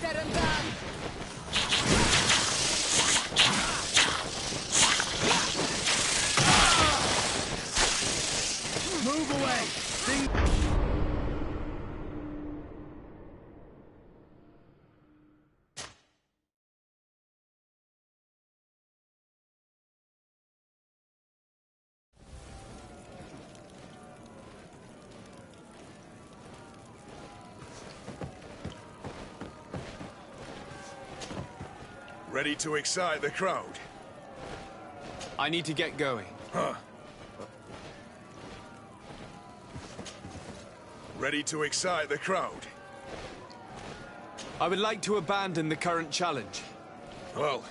said and done. Move away! Ready to excite the crowd? I need to get going. Huh. Ready to excite the crowd? I would like to abandon the current challenge. Well...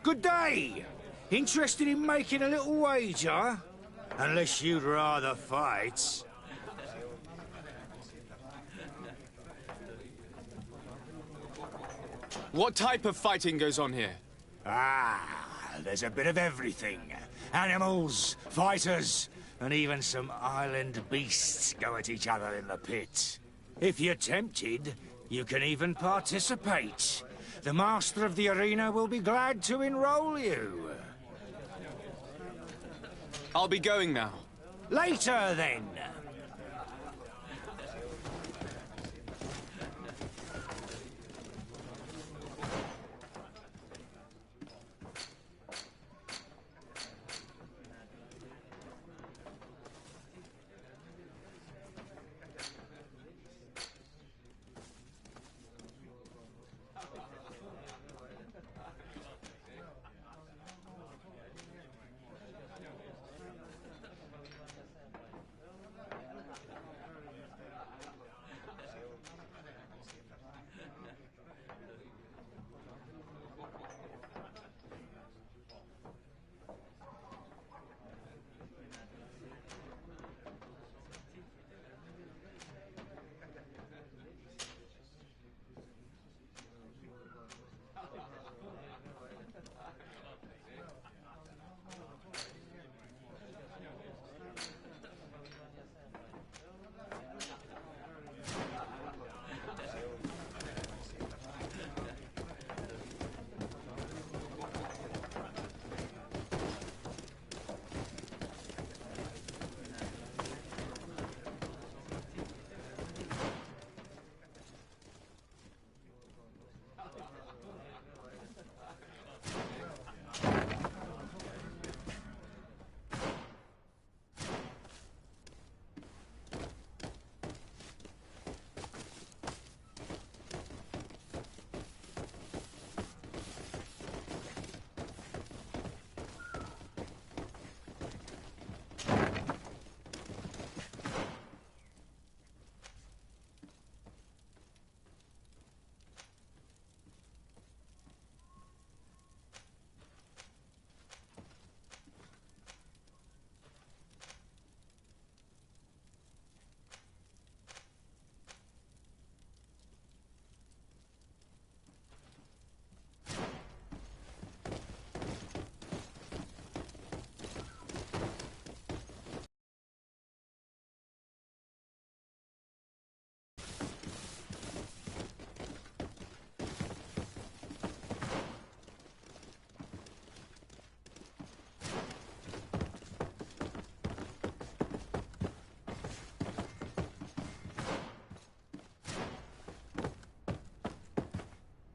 Good day! Interested in making a little wager? Unless you'd rather fight. What type of fighting goes on here? There's a bit of everything. Animals, fighters, and even some island beasts go at each other in the pit. If you're tempted, you can even participate. The master of the arena will be glad to enroll you. I'll be going now. Later, then.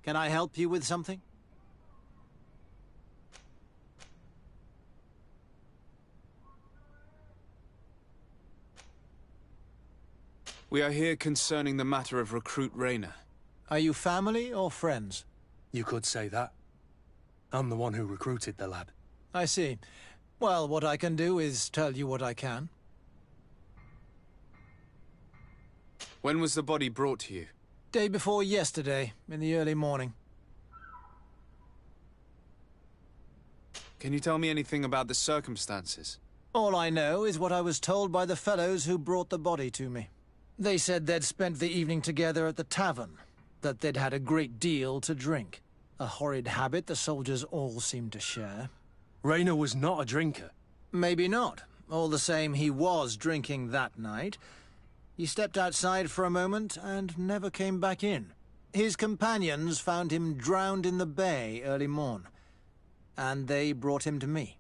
Can I help you with something? We are here concerning the matter of Recruit Rayner. Are you family or friends? You could say that. I'm the one who recruited the lad. I see. Well, what I can do is tell you what I can. When was the body brought to you? Day before yesterday, in the early morning. Can you tell me anything about the circumstances? All I know is what I was told by the fellows who brought the body to me. They said they'd spent the evening together at the tavern, that they'd had a great deal to drink. A horrid habit the soldiers all seemed to share. Rayner was not a drinker. Maybe not. All the same, he was drinking that night. He stepped outside for a moment and never came back in. His companions found him drowned in the bay early morn, and they brought him to me.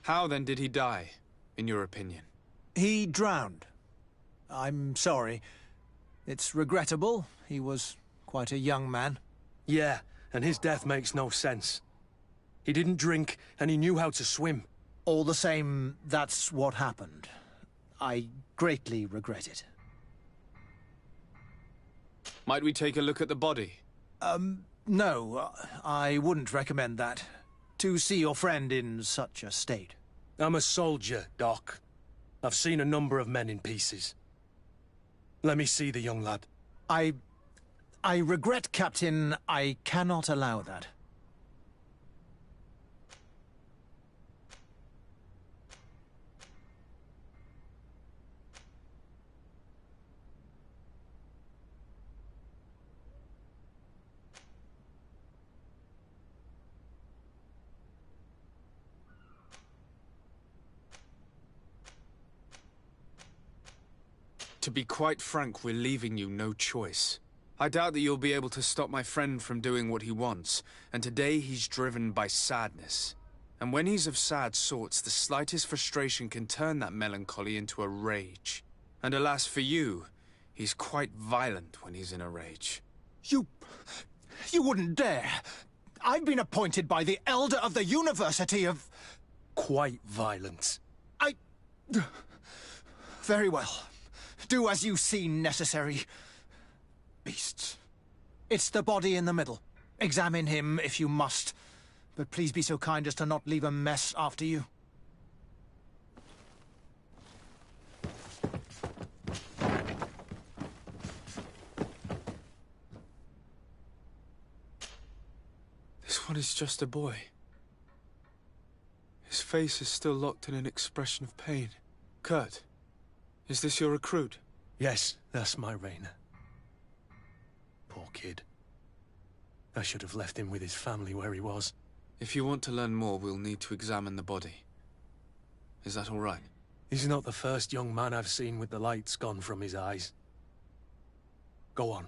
How then did he die, in your opinion? He drowned. I'm sorry. It's regrettable. He was quite a young man. Yeah, and his death makes no sense. He didn't drink, and he knew how to swim. All the same, that's what happened. I greatly regret it. Might we take a look at the body? No, I wouldn't recommend that. To see your friend in such a state. I'm a soldier, Doc. I've seen a number of men in pieces. Let me see the young lad. I regret, Captain. I cannot allow that. To be quite frank, we're leaving you no choice. I doubt that you'll be able to stop my friend from doing what he wants, and today he's driven by sadness. And when he's of sad sorts, the slightest frustration can turn that melancholy into a rage. And alas for you, he's quite violent when he's in a rage. You wouldn't dare. I've been appointed by the Elder of the University of... Quite violent. Very well. Do as you see necessary. Beasts. It's the body in the middle. Examine him if you must. But please be so kind as to not leave a mess after you. This one is just a boy. His face is still locked in an expression of pain. Kurt, is this your recruit? Yes, that's my Rayner. Poor kid. I should have left him with his family where he was. If you want to learn more, we'll need to examine the body. Is that all right? He's not the first young man I've seen with the lights gone from his eyes. Go on.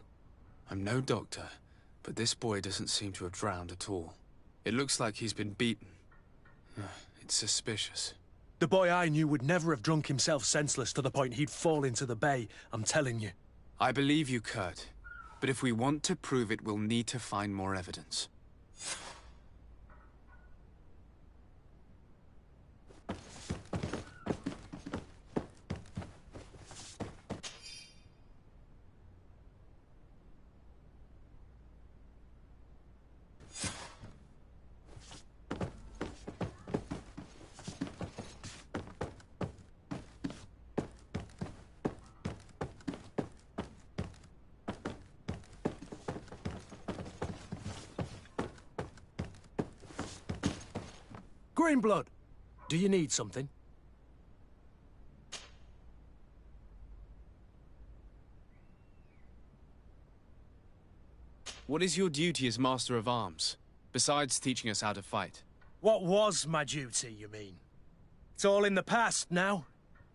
I'm no doctor, but this boy doesn't seem to have drowned at all. It looks like he's been beaten. It's suspicious. The boy I knew would never have drunk himself senseless to the point he'd fall into the bay, I'm telling you. I believe you, Kurt. But if we want to prove it, we'll need to find more evidence. Greenblood, do you need something? What is your duty as Master of Arms, besides teaching us how to fight? What was my duty, you mean? It's all in the past now.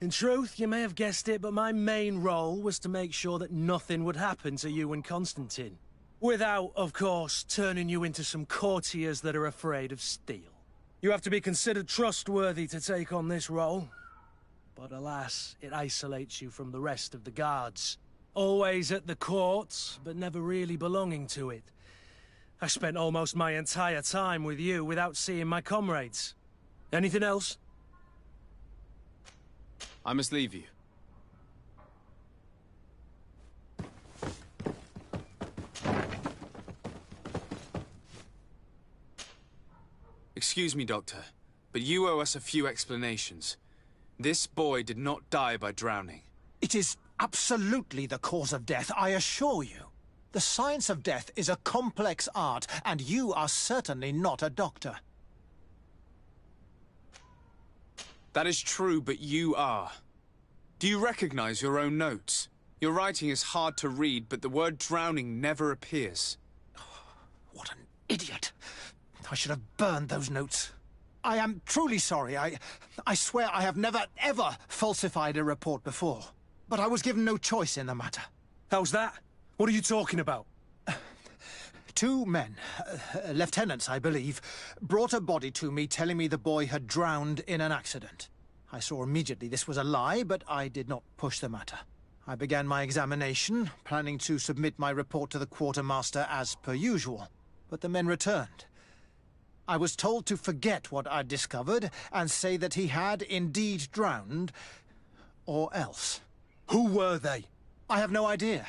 In truth, you may have guessed it, but my main role was to make sure that nothing would happen to you and Constantine. Without, of course, turning you into some courtiers that are afraid of steel. You have to be considered trustworthy to take on this role. But alas, it isolates you from the rest of the guards. Always at the courts, but never really belonging to it. I spent almost my entire time with you without seeing my comrades. Anything else? I must leave you. Excuse me, Doctor, but you owe us a few explanations. This boy did not die by drowning. It is absolutely the cause of death, I assure you. The science of death is a complex art, and you are certainly not a doctor. That is true, but you are. Do you recognize your own notes? Your writing is hard to read, but the word drowning never appears. What an idiot. I should have burned those notes. I am truly sorry. I swear I have never, ever falsified a report before. But I was given no choice in the matter. How's that? What are you talking about? Two men, lieutenants, I believe, brought a body to me telling me the boy had drowned in an accident. I saw immediately this was a lie, but I did not push the matter. I began my examination, planning to submit my report to the quartermaster as per usual. But the men returned. I was told to forget what I'd discovered and say that he had indeed drowned, or else. Who were they? I have no idea.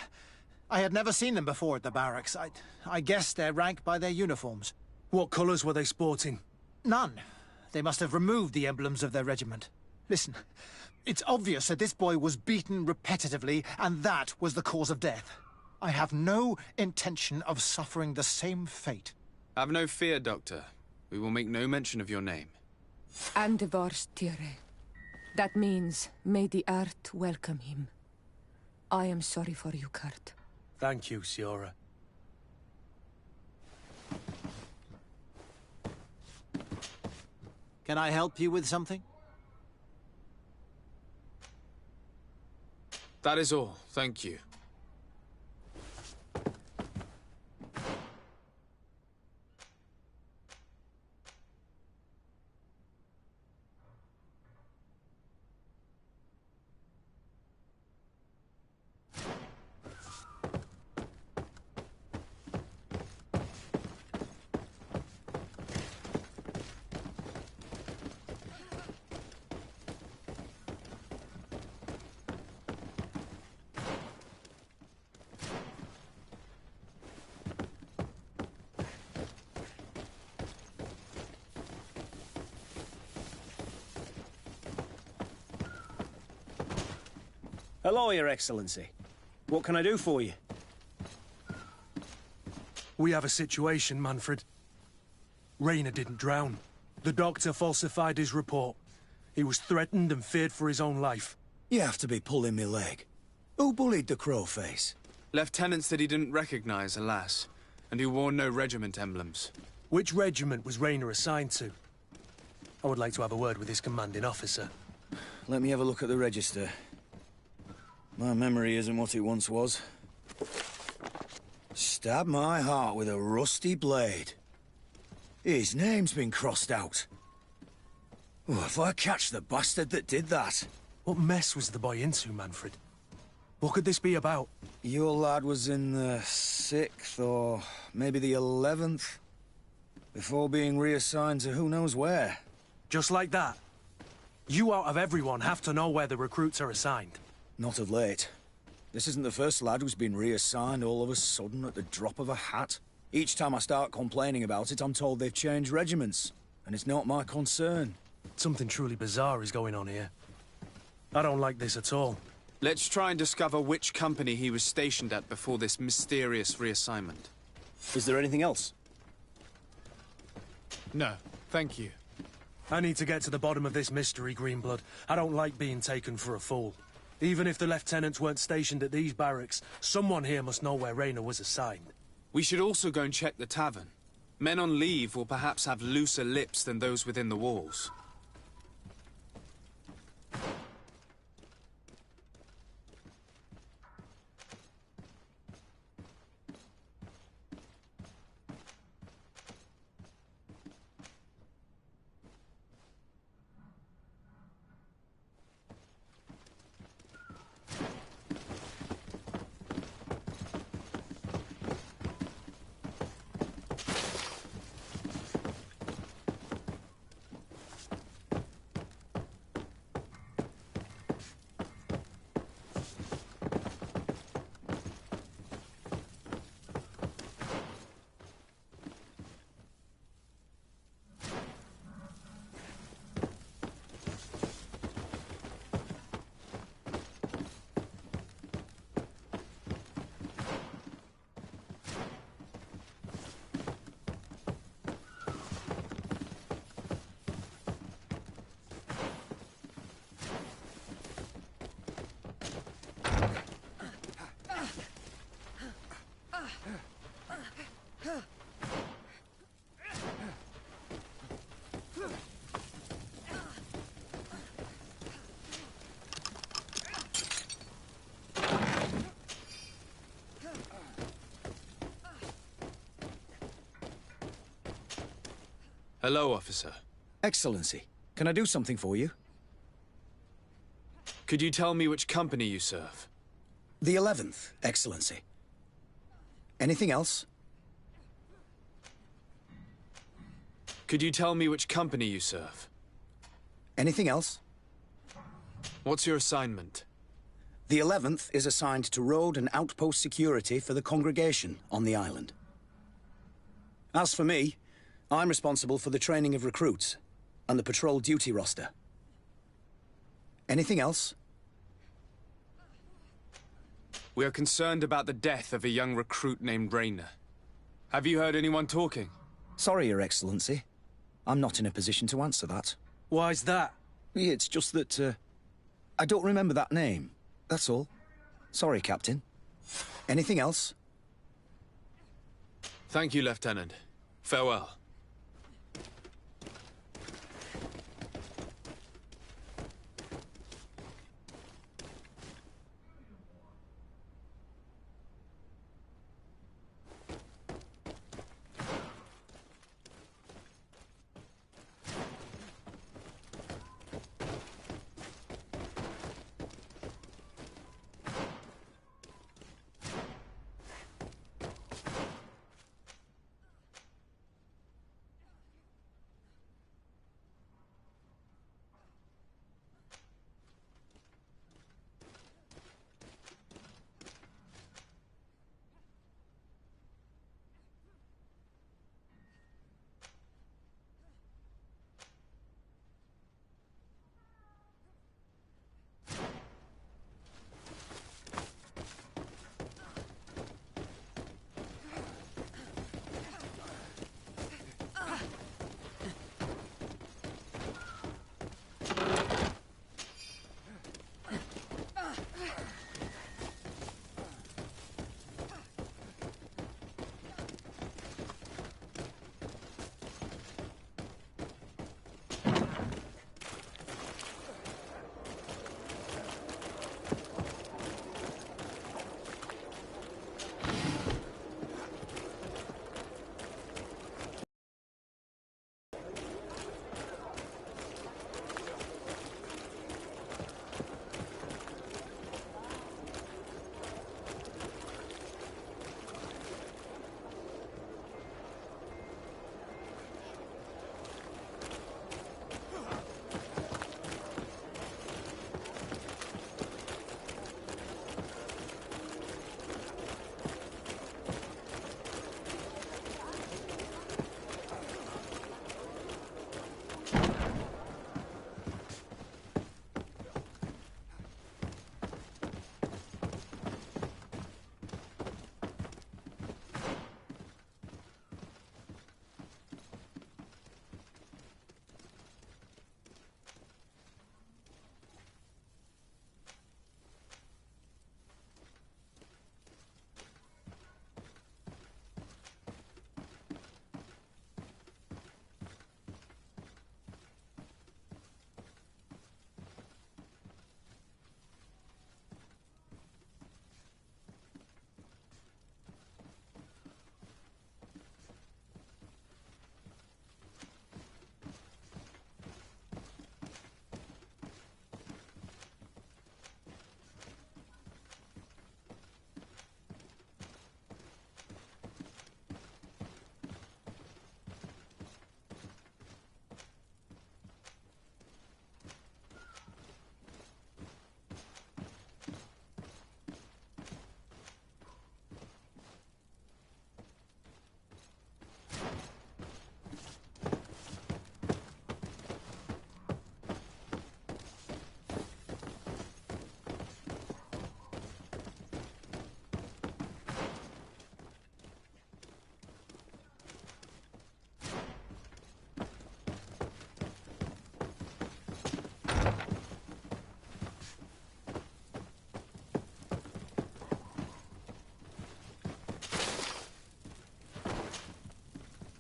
I had never seen them before at the barracks. I guessed their rank by their uniforms. What colours were they sporting? None. They must have removed the emblems of their regiment. Listen, it's obvious that this boy was beaten repetitively, and that was the cause of death. I have no intention of suffering the same fate. Have no fear, Doctor. We will make no mention of your name. Andevars Tire. That means, may the earth welcome him. I am sorry for you, Kurt. Thank you, Siora. Can I help you with something? That is all, thank you. Hello, Your Excellency. What can I do for you? We have a situation, Manfred. Raynor didn't drown. The doctor falsified his report. He was threatened and feared for his own life. You have to be pulling me leg. Who bullied the crowface? Lieutenants that he didn't recognize, alas, and who wore no regiment emblems. Which regiment was Raynor assigned to? I would like to have a word with his commanding officer. Let me have a look at the register. My memory isn't what it once was. Stab my heart with a rusty blade. His name's been crossed out. Oh, if I catch the bastard that did that. What mess was the boy into, Manfred? What could this be about? Your lad was in the 6th or maybe the 11th, before being reassigned to who knows where. Just like that? You out of everyone have to know where the recruits are assigned. Not of late. This isn't the first lad who's been reassigned all of a sudden at the drop of a hat. Each time I start complaining about it, I'm told they've changed regiments, and it's not my concern. Something truly bizarre is going on here. I don't like this at all. Let's try and discover which company he was stationed at before this mysterious reassignment. Is there anything else? No, thank you. I need to get to the bottom of this mystery, Greenblood. I don't like being taken for a fool. Even if the lieutenants weren't stationed at these barracks, someone here must know where Raynor was assigned. We should also go and check the tavern. Men on leave will perhaps have looser lips than those within the walls. Hello, officer. Excellency, can I do something for you? Could you tell me which company you serve? The 11th, Excellency. Anything else? Could you tell me which company you serve? Anything else? What's your assignment? The 11th is assigned to road and outpost security for the congregation on the island. As for me, I'm responsible for the training of recruits and the patrol duty roster. Anything else? We are concerned about the death of a young recruit named Rayner. Have you heard anyone talking? Sorry, Your Excellency. I'm not in a position to answer that. Why's that? It's just that, I don't remember that name. That's all. Sorry, Captain. Anything else? Thank you, Lieutenant. Farewell.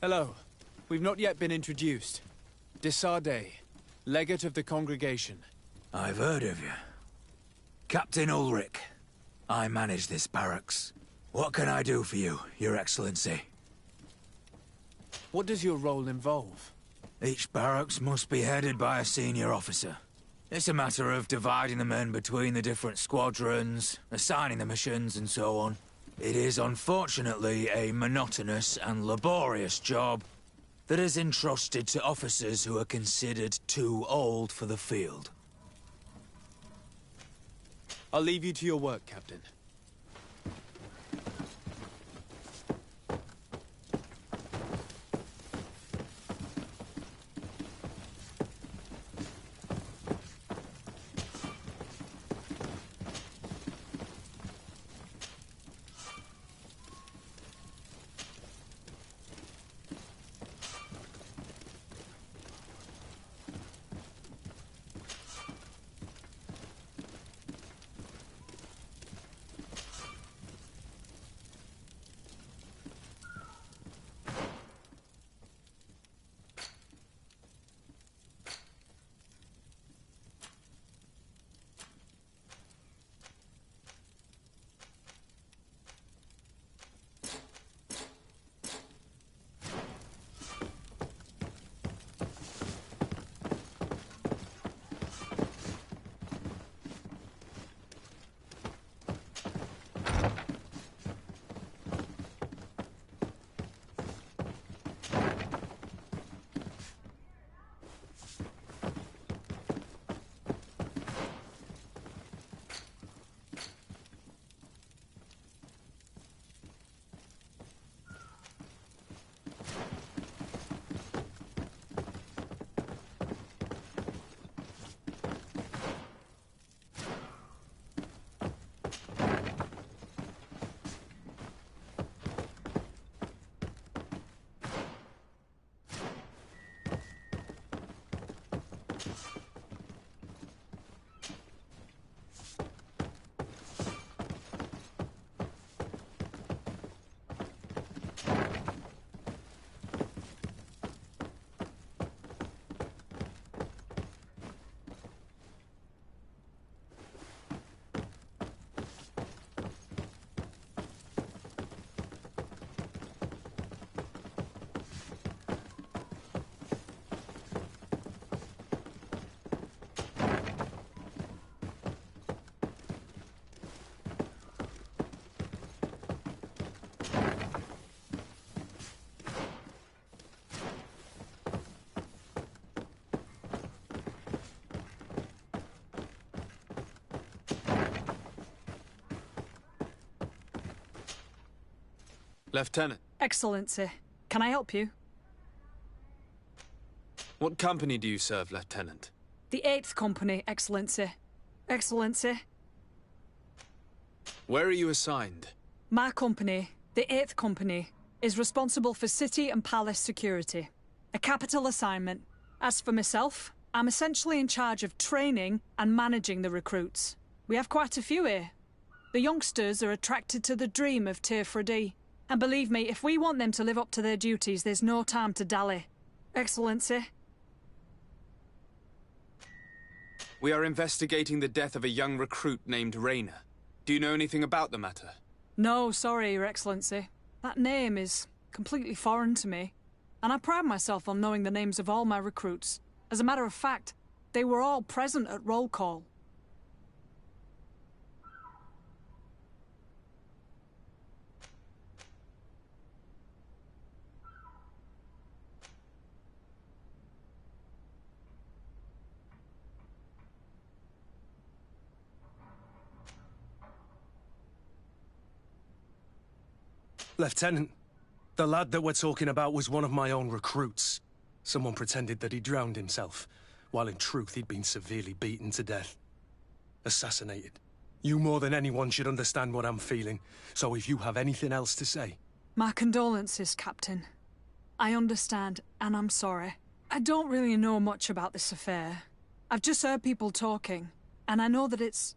Hello. We've not yet been introduced. Desardet, legate of the congregation. I've heard of you. Captain Ulrich. I manage this barracks. What can I do for you, Your Excellency? What does your role involve? Each barracks must be headed by a senior officer. It's a matter of dividing the men between the different squadrons, assigning the missions, and so on. It is unfortunately a monotonous and laborious job that is entrusted to officers who are considered too old for the field. I'll leave you to your work, Captain. Lieutenant. Excellency, can I help you? What company do you serve, Lieutenant? The 8th Company, Excellency. Excellency. Where are you assigned? My company, the 8th Company, is responsible for city and palace security. A capital assignment. As for myself, I'm essentially in charge of training and managing the recruits. We have quite a few here. The youngsters are attracted to the dream of Teofredi. And believe me, if we want them to live up to their duties, there's no time to dally. Excellency. We are investigating the death of a young recruit named Raynor. Do you know anything about the matter? No, sorry, Your Excellency. That name is completely foreign to me. And I pride myself on knowing the names of all my recruits. As a matter of fact, they were all present at roll call. Lieutenant, the lad that we're talking about was one of my own recruits. Someone pretended that he drowned himself, while in truth he'd been severely beaten to death. Assassinated. You more than anyone should understand what I'm feeling, so if you have anything else to say... My condolences, Captain. I understand, and I'm sorry. I don't really know much about this affair. I've just heard people talking, and I know that it's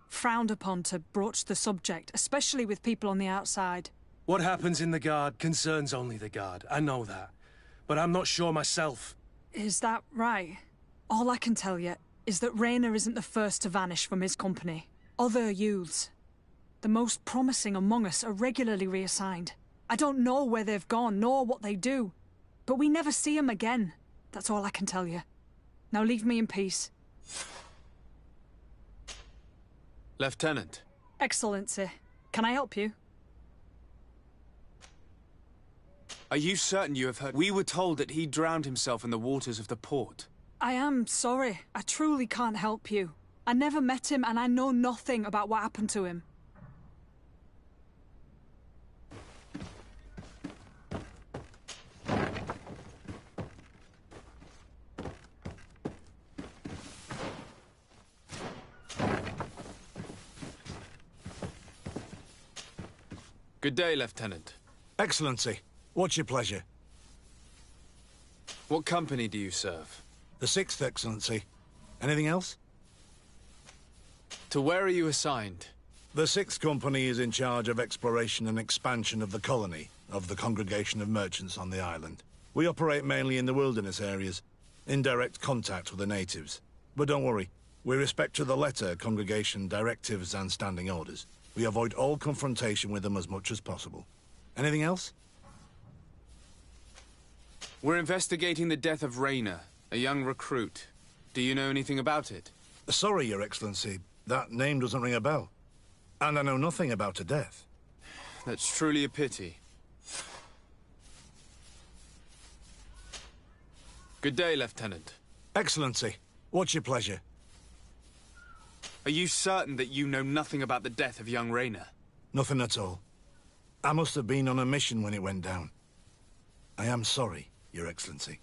frowned upon to broach the subject, especially with people on the outside. What happens in the Guard concerns only the Guard, I know that. But I'm not sure myself. Is that right? All I can tell you is that Raynor isn't the first to vanish from his company. Other youths, the most promising among us, are regularly reassigned. I don't know where they've gone, nor what they do. But we never see them again. That's all I can tell you. Now leave me in peace. Lieutenant. Excellency, can I help you? Are you certain you have heard? We were told that he drowned himself in the waters of the port. I am sorry. I truly can't help you. I never met him and I know nothing about what happened to him. Good day, Lieutenant. Excellency, what's your pleasure? What company do you serve? The 6th, Excellency. Anything else? To where are you assigned? The 6th Company is in charge of exploration and expansion of the colony of the Congregation of Merchants on the island. We operate mainly in the wilderness areas, in direct contact with the natives. But don't worry, we respect to the letter Congregation directives and standing orders. We avoid all confrontation with them as much as possible. Anything else? We're investigating the death of Rayner, a young recruit. Do you know anything about it? Sorry, Your Excellency. That name doesn't ring a bell. And I know nothing about her death. That's truly a pity. Good day, Lieutenant. Excellency, what's your pleasure? Are you certain that you know nothing about the death of young Rayner? Nothing at all. I must have been on a mission when it went down. I am sorry, Your Excellency.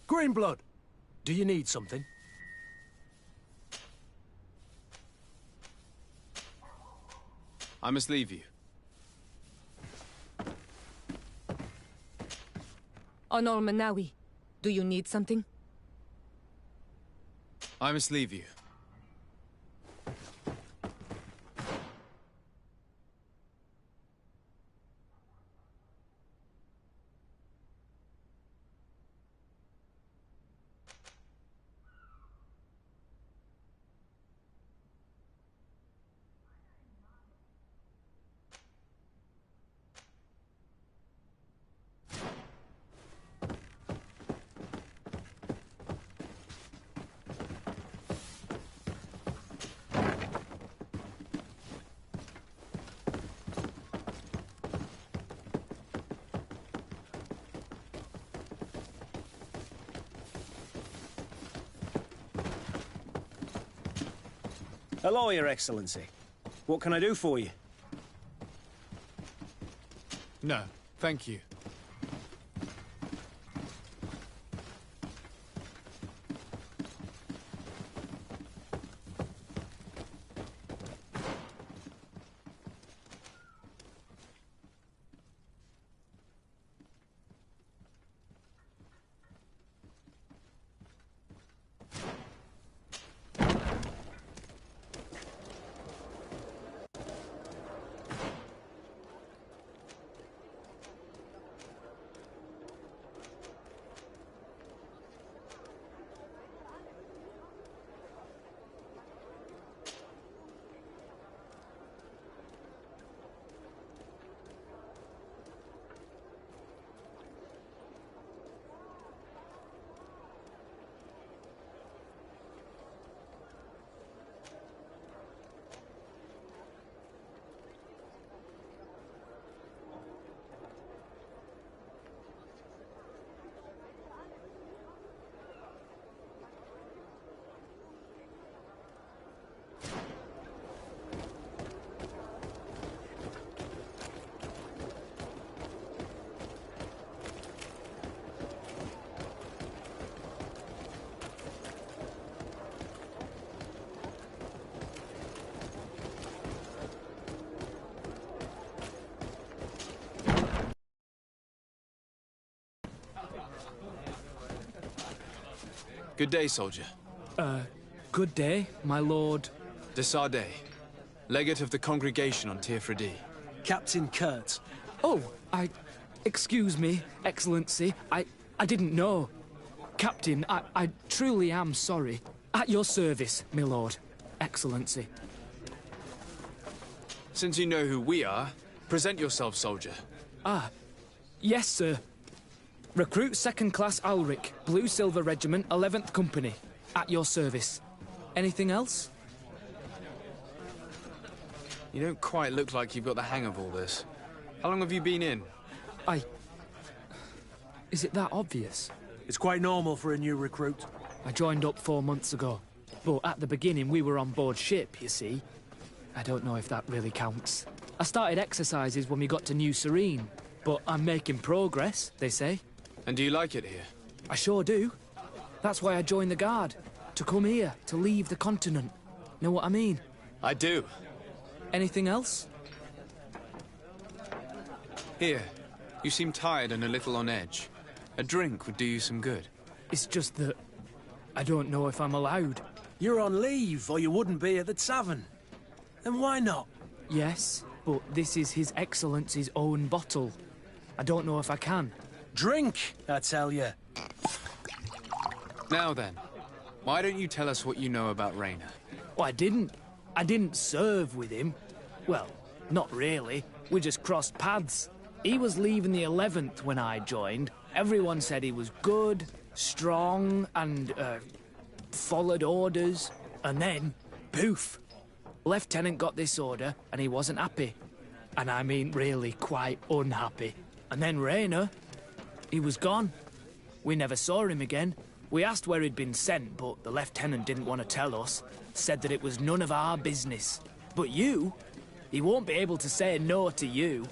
Greenblood, do you need something? I must leave you. Onol Manawi, do you need something? I must leave you. Hello, Your Excellency. What can I do for you? No, thank you. Good day, soldier. Good day, my lord. De Sardet, legate of the congregation on Teofredi. Captain Kurt. Oh, excuse me, Excellency. I didn't know. Captain, I truly am sorry. At your service, my lord. Excellency. Since you know who we are, present yourself, soldier. Ah, yes, sir. Recruit 2nd Class Alric, Blue Silver Regiment, 11th Company. At your service. Anything else? You don't quite look like you've got the hang of all this. How long have you been in? Is it that obvious? It's quite normal for a new recruit. I joined up 4 months ago. But at the beginning, we were on board ship, you see. I don't know if that really counts. I started exercises when we got to New Serene. But I'm making progress, they say. And do you like it here? I sure do. That's why I joined the Guard. To come here, to leave the continent. Know what I mean? I do. Anything else? Here. You seem tired and a little on edge. A drink would do you some good. It's just that I don't know if I'm allowed. You're on leave, or you wouldn't be at the tavern. Then why not? Yes, but this is His Excellency's own bottle. I don't know if I can. Drink, I tell you. Now then, why don't you tell us what you know about Rayner? Well, I didn't serve with him. Well, not really. We just crossed paths. He was leaving the 11th when I joined. Everyone said he was good, strong, and, followed orders. And then, poof. Lieutenant got this order, and he wasn't happy. And I mean really quite unhappy. And then Rayner, he was gone. We never saw him again. We asked where he'd been sent, but the lieutenant didn't want to tell us. Said that it was none of our business. But you, he won't be able to say no to you.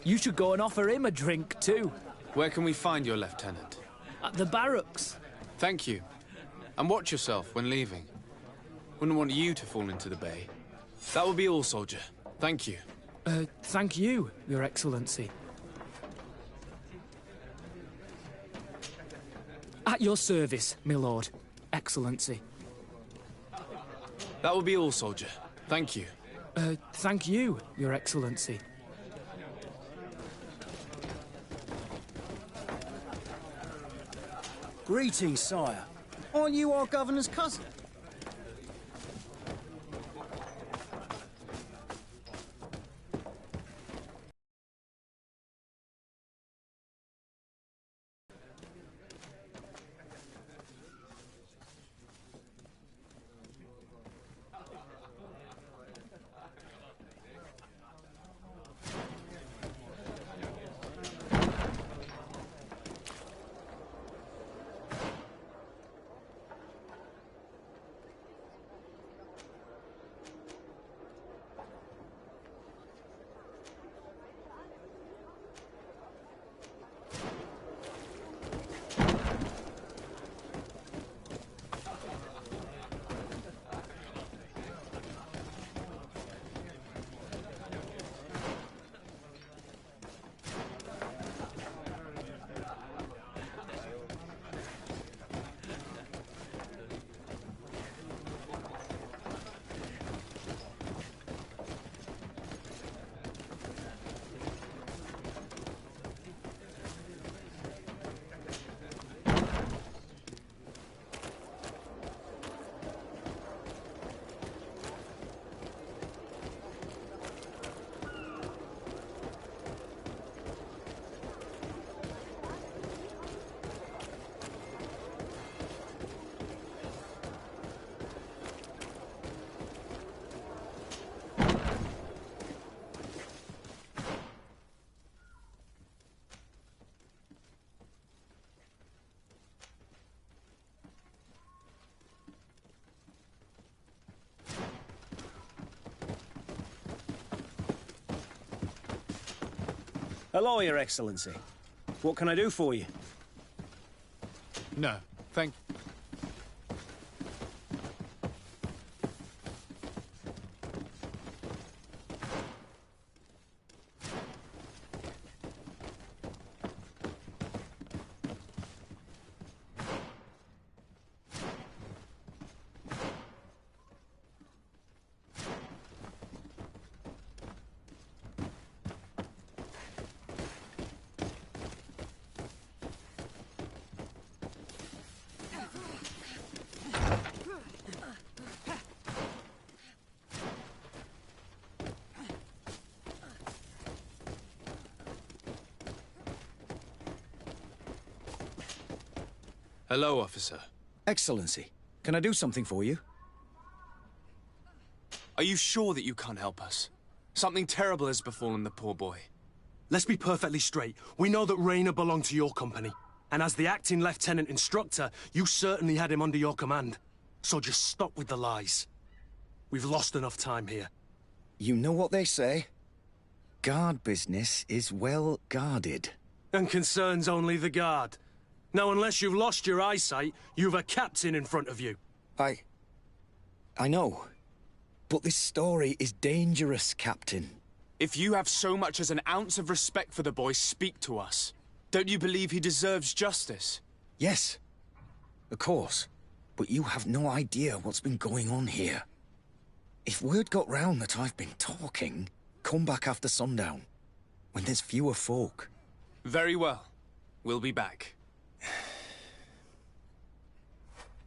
You should go and offer him a drink too. Where can we find your lieutenant? At the barracks. Thank you. And watch yourself when leaving. Wouldn't want you to fall into the bay. That will be all, soldier. Thank you. Thank you, Your Excellency. At your service, my lord. Excellency. That will be all, soldier. Thank you. Thank you, Your Excellency. Greetings, sire. Aren't you our governor's cousin? Hello, Your Excellency. What can I do for you? No, thank... Hello, officer. Excellency, can I do something for you? Are you sure that you can't help us? Something terrible has befallen the poor boy. Let's be perfectly straight. We know that Rayner belonged to your company. And as the acting lieutenant instructor, you certainly had him under your command. So just stop with the lies. We've lost enough time here. You know what they say? Guard business is well guarded. And concerns only the guard. Now, unless you've lost your eyesight, you've a captain in front of you. I know. But this story is dangerous, Captain. If you have so much as an ounce of respect for the boy, speak to us. Don't you believe he deserves justice? Yes, of course. But you have no idea what's been going on here. If word got round that I've been talking, come back after sundown, when there's fewer folk. Very well. We'll be back.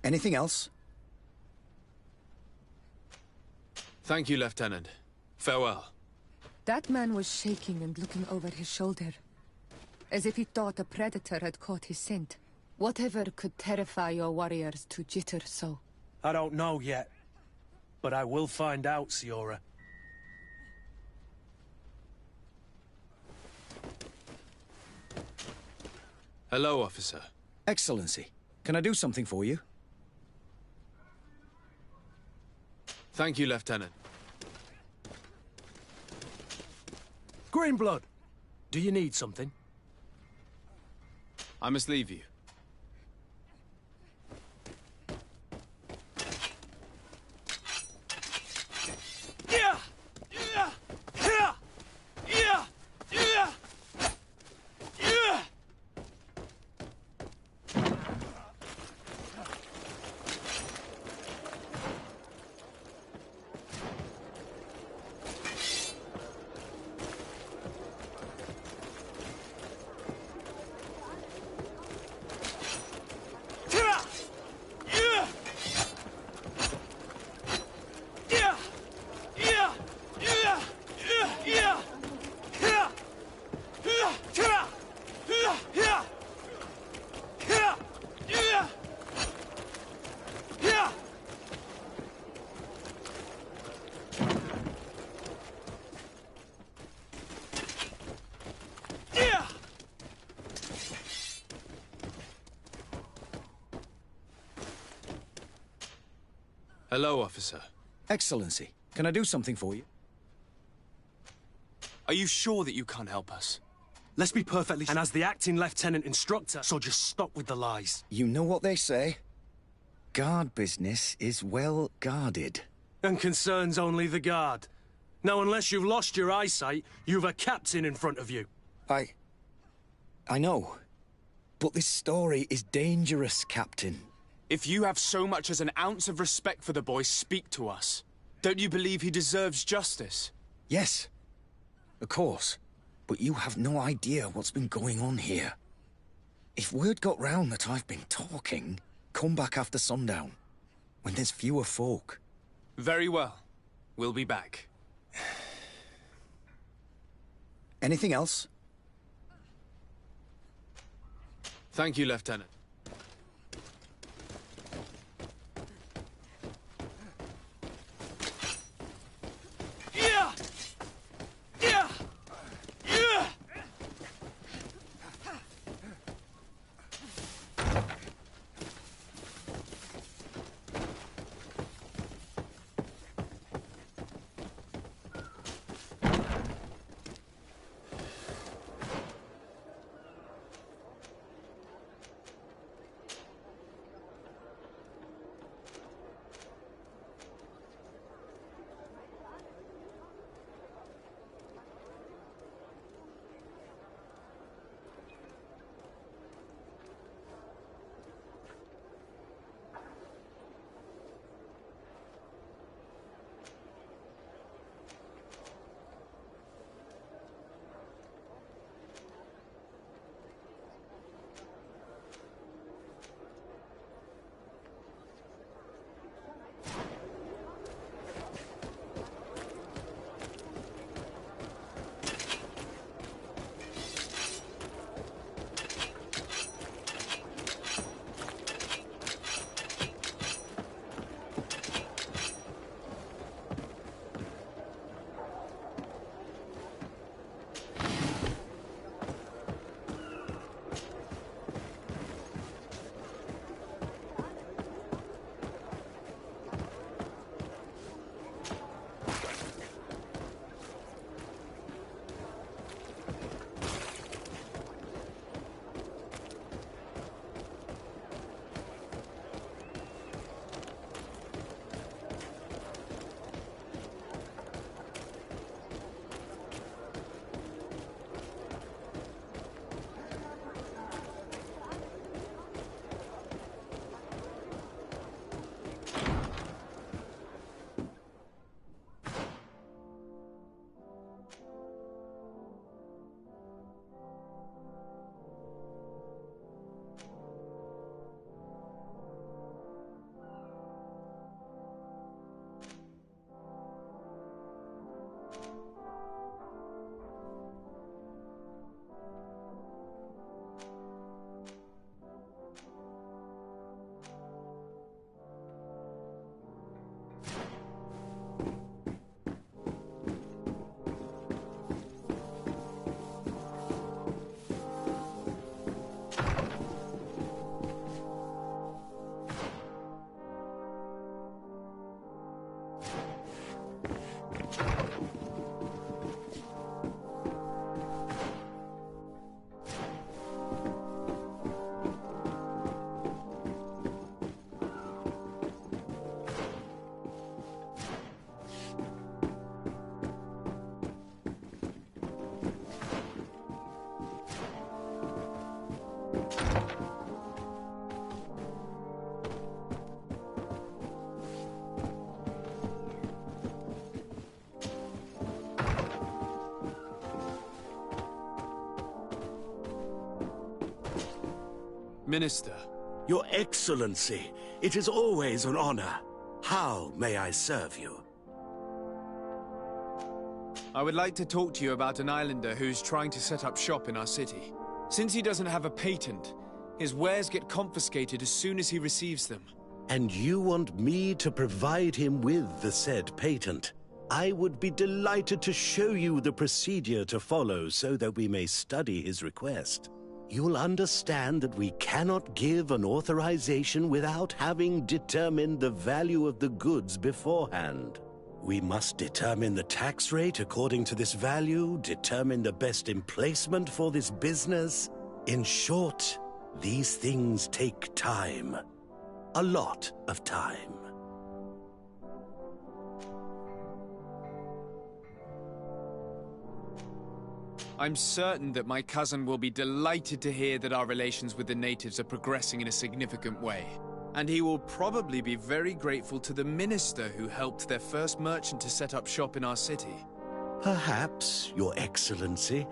Anything else? Thank you, Lieutenant. Farewell. That man was shaking and looking over his shoulder, as if he thought a predator had caught his scent. Whatever could terrify your warriors to jitter so? I don't know yet. But I will find out, Siora. Hello, officer. Excellency, can I do something for you? Thank you, Lieutenant. Greenblood, do you need something? I must leave you. Hello, officer. Excellency, can I do something for you? Are you sure that you can't help us? Let's be perfectly... And as the acting lieutenant instructor, so just stop with the lies. You know what they say? Guard business is well guarded. And concerns only the guard. Now, unless you've lost your eyesight, you've a captain in front of you. I know. But this story is dangerous, Captain. If you have so much as an ounce of respect for the boy, speak to us. Don't you believe he deserves justice? Yes, of course. But you have no idea what's been going on here. If word got round that I've been talking, come back after sundown, when there's fewer folk. Very well. We'll be back. Anything else? Thank you, Lieutenant. Minister. Your Excellency, it is always an honor. How may I serve you? I would like to talk to you about an islander who's trying to set up shop in our city. Since he doesn't have a patent, his wares get confiscated as soon as he receives them. And you want me to provide him with the said patent? I would be delighted to show you the procedure to follow so that we may study his request. You'll understand that we cannot give an authorization without having determined the value of the goods beforehand. We must determine the tax rate according to this value, determine the best emplacement for this business. In short, these things take time. A lot of time. I'm certain that my cousin will be delighted to hear that our relations with the natives are progressing in a significant way. And he will probably be very grateful to the minister who helped their first merchant to set up shop in our city. Perhaps, Your Excellency,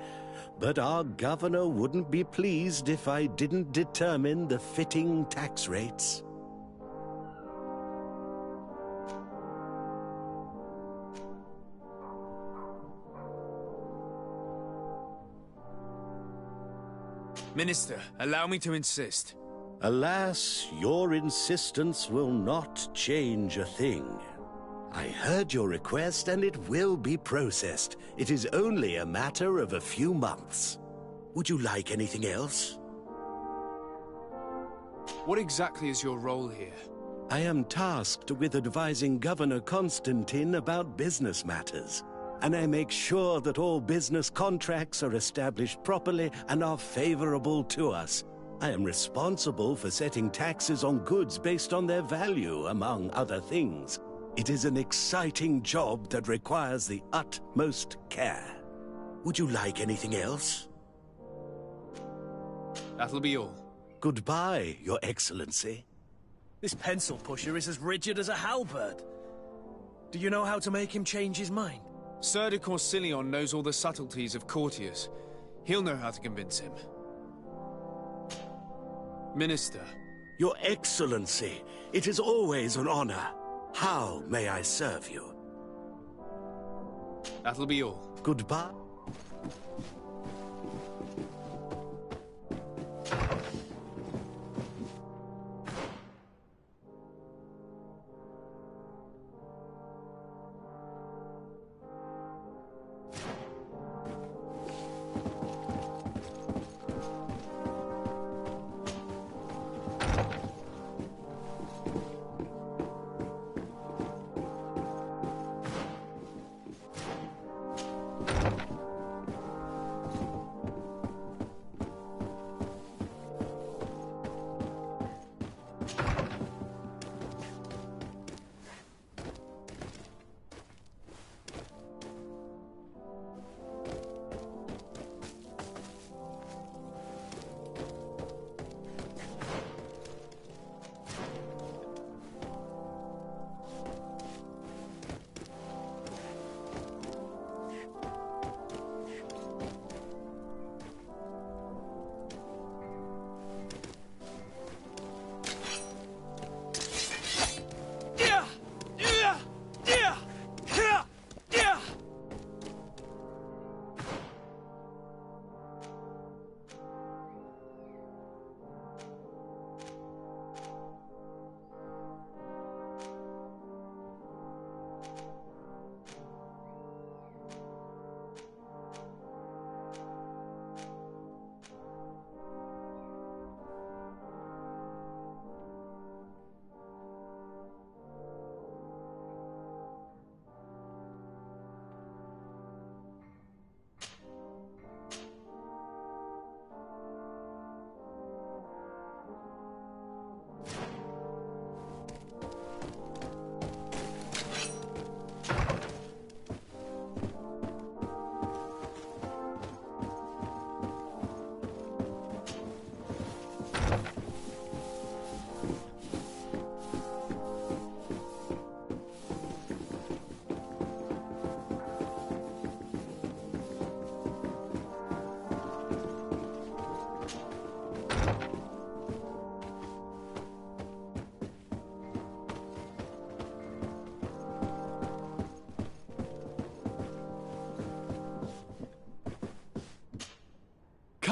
but our governor wouldn't be pleased if I didn't determine the fitting tax rates. Minister, allow me to insist. Alas, your insistence will not change a thing. I heard your request and it will be processed. It is only a matter of a few months. Would you like anything else? What exactly is your role here? I am tasked with advising Governor Constantine about business matters. And I make sure that all business contracts are established properly and are favorable to us. I am responsible for setting taxes on goods based on their value, among other things. It is an exciting job that requires the utmost care. Would you like anything else? That'll be all. Goodbye, Your Excellency. This pencil pusher is as rigid as a halberd. Do you know how to make him change his mind? Sir de Corsilion knows all the subtleties of courtiers. He'll know how to convince him. Minister. Your Excellency, it is always an honor. How may I serve you? That'll be all. Goodbye.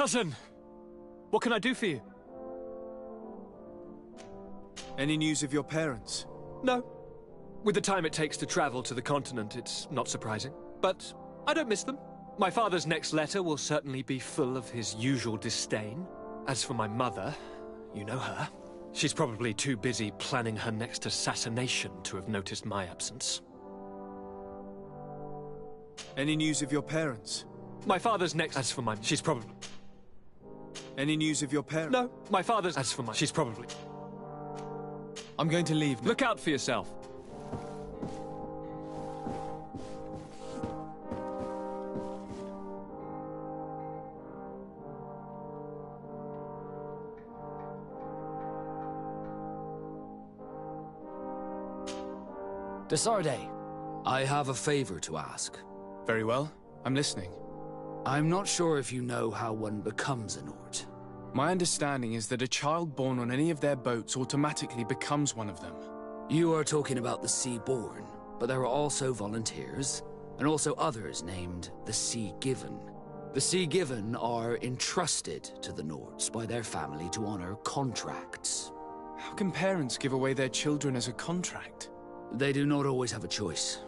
Cousin! What can I do for you? Any news of your parents? No. With the time it takes to travel to the continent, it's not surprising. But I don't miss them. My father's next letter will certainly be full of his usual disdain. As for my mother, you know her. She's probably too busy planning her next assassination to have noticed my absence. Any news of your parents? My father's next... As for my... She's probably... Any news of your parents? No, my father's... As for my... She's probably... I'm going to leave now. Look out for yourself. De Sardet, I have a favor to ask. Very well. I'm listening. I'm not sure if you know how one becomes a Nort. My understanding is that a child born on any of their boats automatically becomes one of them. You are talking about the Sea-born, but there are also volunteers, and also others named the Sea-given. The Sea-given are entrusted to the Norts by their family to honor contracts. How can parents give away their children as a contract? They do not always have a choice.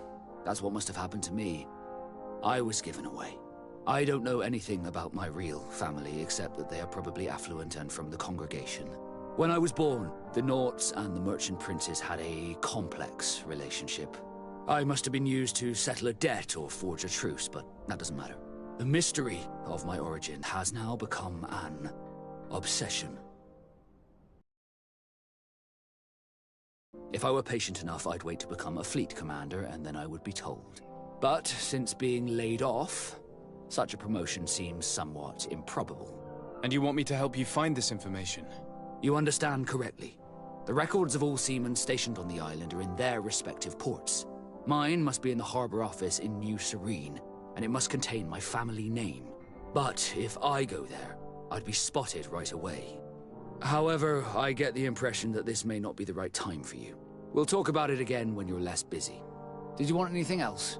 That's what must have happened to me. I was given away. I don't know anything about my real family, except that they are probably affluent and from the congregation. When I was born, the Norts and the merchant princes had a complex relationship. I must have been used to settle a debt or forge a truce, but that doesn't matter. The mystery of my origin has now become an obsession. If I were patient enough, I'd wait to become a fleet commander, and then I would be told. But since being laid off, such a promotion seems somewhat improbable. And you want me to help you find this information? You understand correctly. The records of all seamen stationed on the island are in their respective ports. Mine must be in the harbor office in New Serene, and it must contain my family name. But if I go there, I'd be spotted right away. However, I get the impression that this may not be the right time for you. We'll talk about it again when you're less busy. Did you want anything else?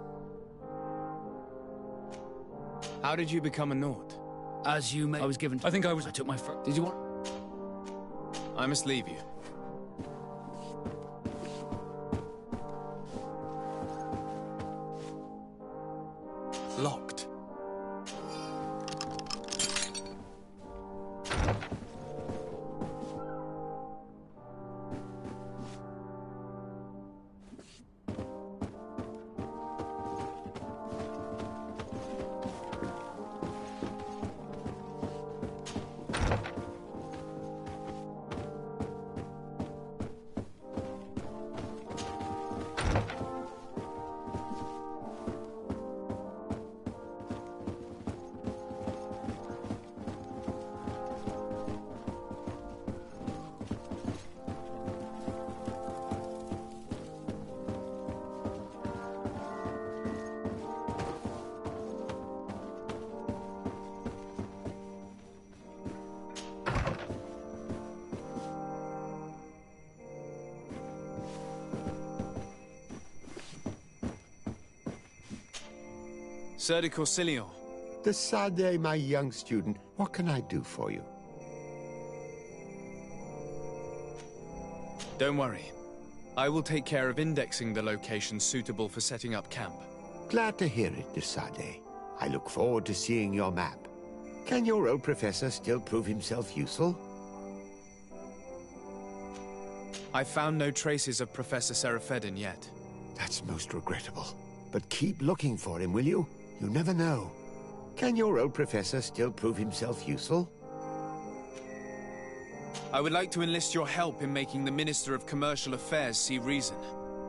How did you become a Nort? As you may... I was given... I took my... Did you want... I must leave you. Locked. Sir de Corsilion. De Sardet, my young student, what can I do for you? Don't worry. I will take care of indexing the locations suitable for setting up camp. Glad to hear it, de Sardet. I look forward to seeing your map. Can your old professor still prove himself useful? I found no traces of Professor Seraphedin yet. That's most regrettable. But keep looking for him, will you? You never know. Can your old professor still prove himself useful? I would like to enlist your help in making the Minister of Commercial Affairs see reason.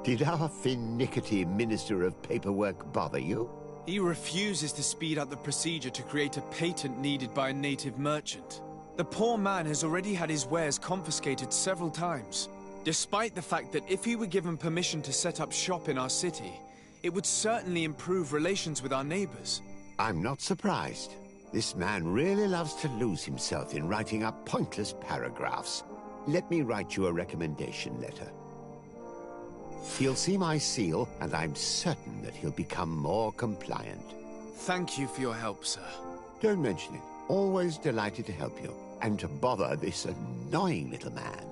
Did our finicky Minister of Paperwork bother you? He refuses to speed up the procedure to create a patent needed by a native merchant. The poor man has already had his wares confiscated several times, despite the fact that if he were given permission to set up shop in our city, it would certainly improve relations with our neighbors. I'm not surprised. This man really loves to lose himself in writing up pointless paragraphs. Let me write you a recommendation letter. He'll see my seal, and I'm certain that he'll become more compliant. Thank you for your help, sir. Don't mention it. Always delighted to help you, and to bother this annoying little man.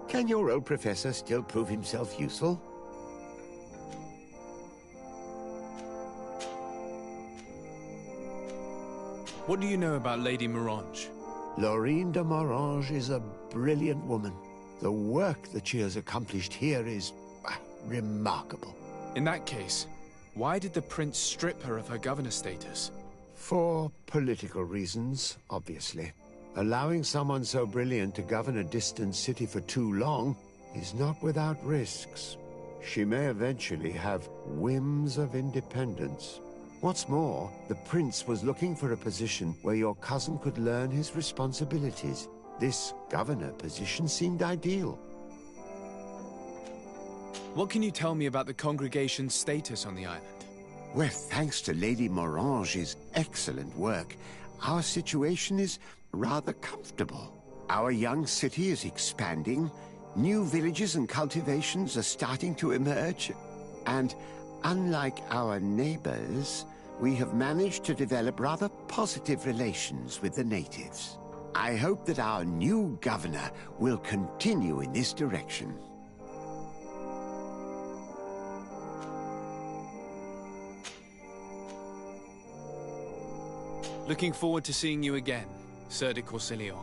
Can your old professor still prove himself useful? What do you know about Lady Morange? Laurine de Morange is a brilliant woman. The work that she has accomplished here is remarkable. In that case, why did the prince strip her of her governor status? For political reasons, obviously. Allowing someone so brilliant to govern a distant city for too long is not without risks. She may eventually have whims of independence. What's more, the prince was looking for a position where your cousin could learn his responsibilities. This governor position seemed ideal. What can you tell me about the congregation's status on the island? Well, thanks to Lady Morange's excellent work, our situation is rather comfortable. Our young city is expanding, new villages and cultivations are starting to emerge, and unlike our neighbors, we have managed to develop rather positive relations with the natives. I hope that our new governor will continue in this direction. Looking forward to seeing you again, Sir de Corsilion.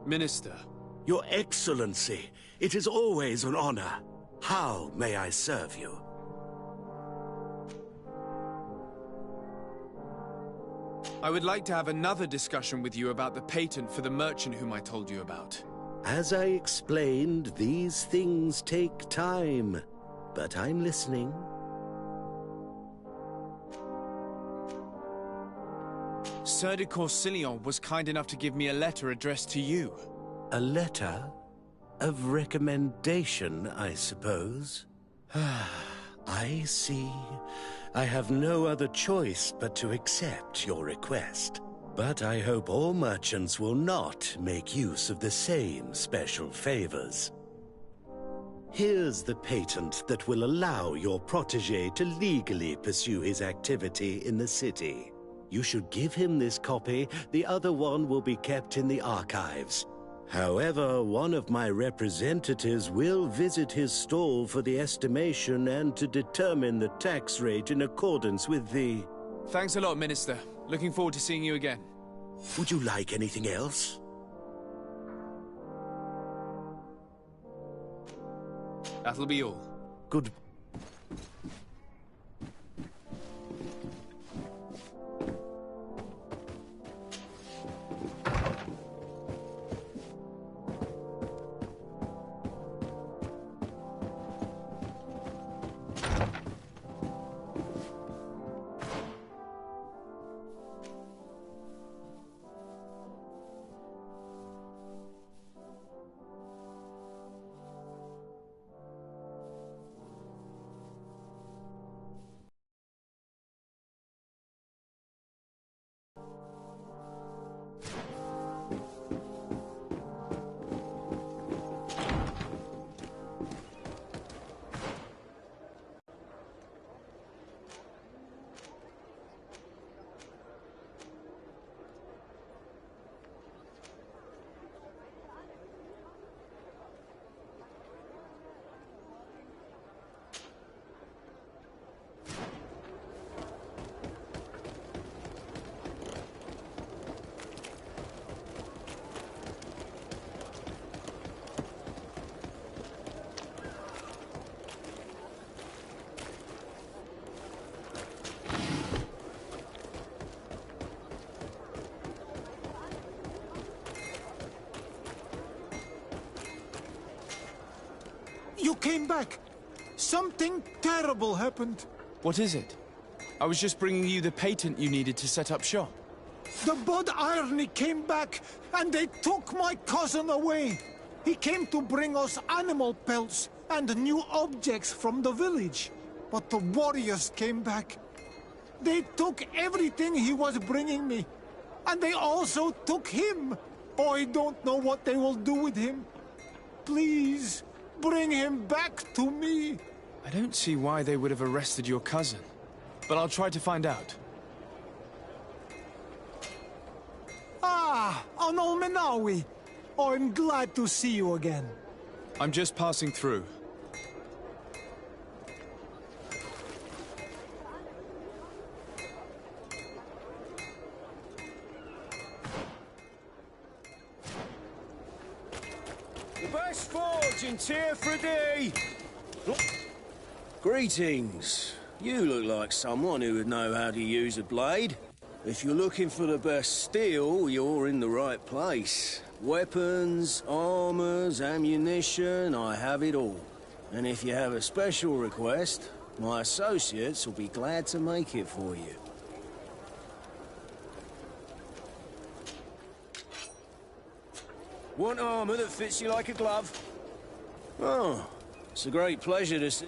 Minister. Your Excellency, it is always an honor. How may I serve you? I would like to have another discussion with you about the patent for the merchant whom I told you about. As I explained, these things take time. But I'm listening. Sir de Corsilion was kind enough to give me a letter addressed to you. A letter? Of recommendation, I suppose? I see. I have no other choice but to accept your request. But I hope all merchants will not make use of the same special favors. Here's the patent that will allow your protégé to legally pursue his activity in the city. You should give him this copy. The other one will be kept in the archives. However, one of my representatives will visit his stall for the estimation and to determine the tax rate in accordance with the... Thanks a lot, Minister. Looking forward to seeing you again. Would you like anything else? That'll be all. Good. came back. Something terrible happened. What is it? I was just bringing you the patent you needed to set up shop. The Bud Irony came back, and they took my cousin away. He came to bring us animal pelts and new objects from the village. But the warriors came back. They took everything he was bringing me. And they also took him. Oh, I don't know what they will do with him. Please, bring him back to me. I don't see why they would have arrested your cousin. But I'll try to find out. Ah, Anol Menawi. Oh, I'm glad to see you again. I'm just passing through. The best forge in Tier Fridi! Greetings. You look like someone who would know how to use a blade. If you're looking for the best steel, you're in the right place. Weapons, armors, ammunition, I have it all. And if you have a special request, my associates will be glad to make it for you. Want armor that fits you like a glove? Oh, it's a great pleasure to see.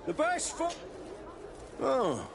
The best for... Oh.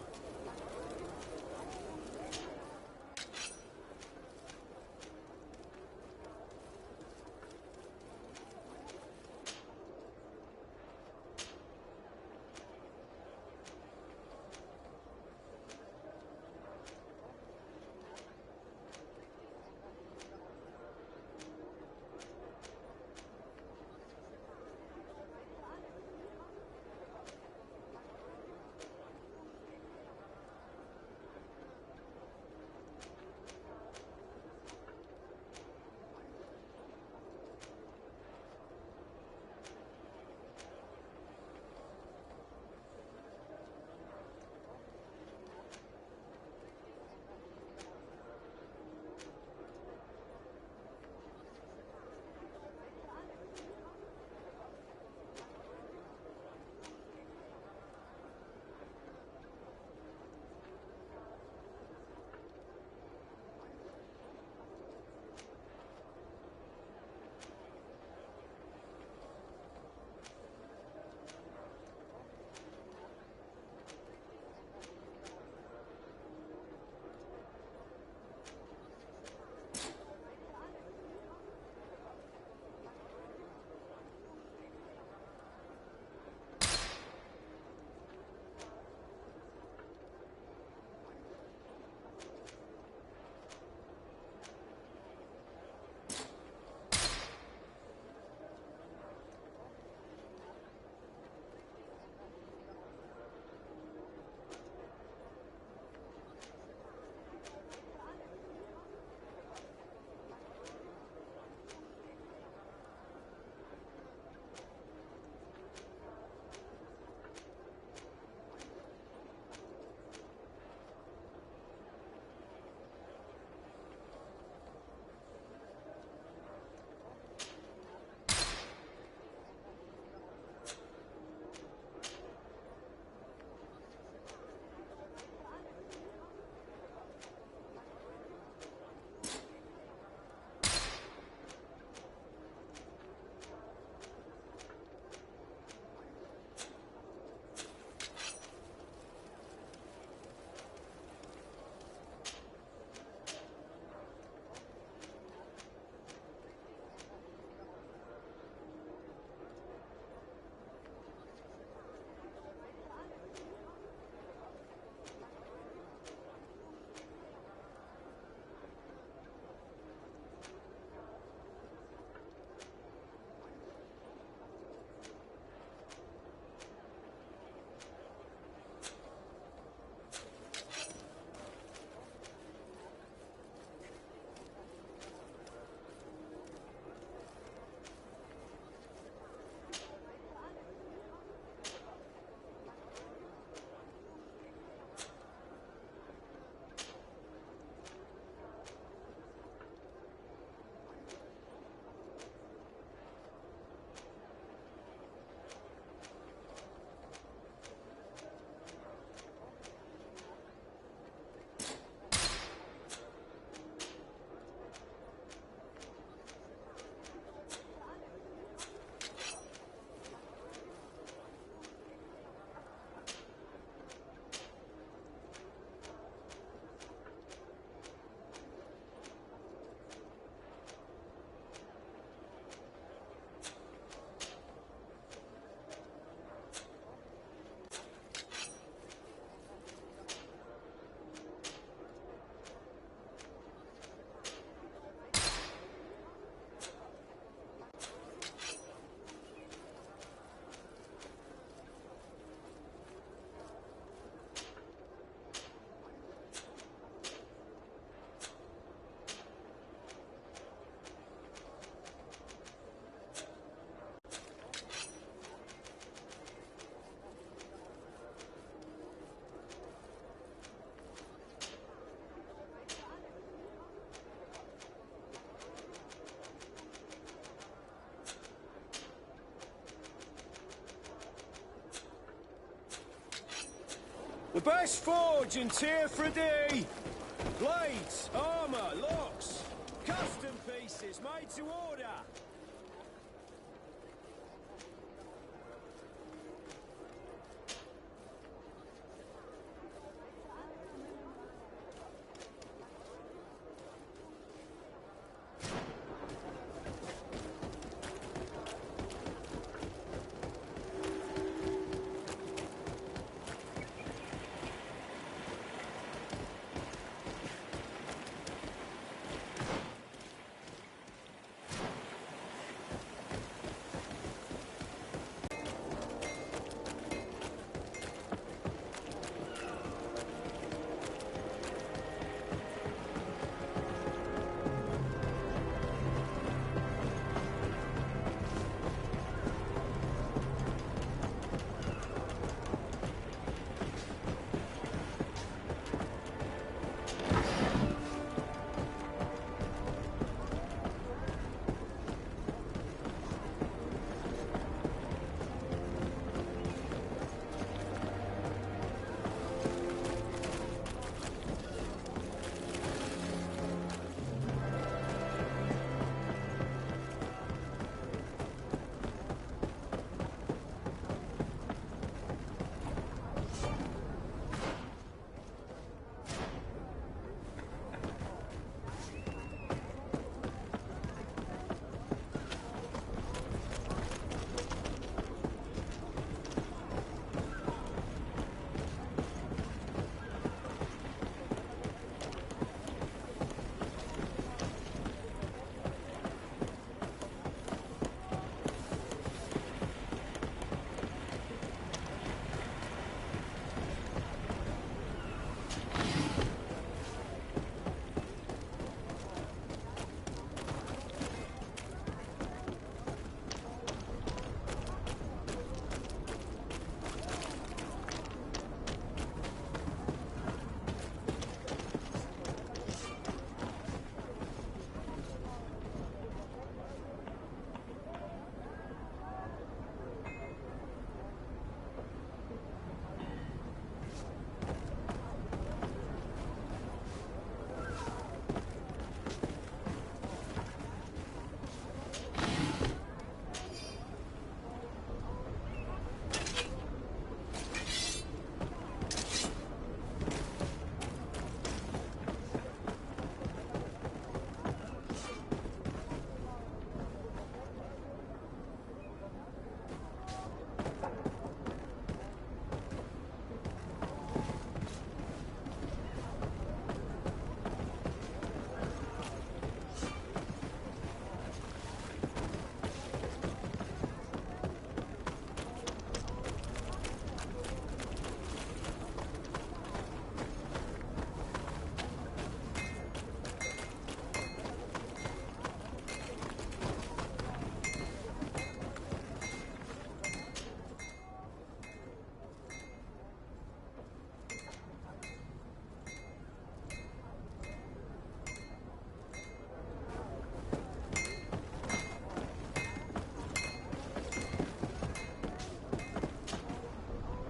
The best forge in Tier 3D. Blades, armor, locks, custom pieces made to order.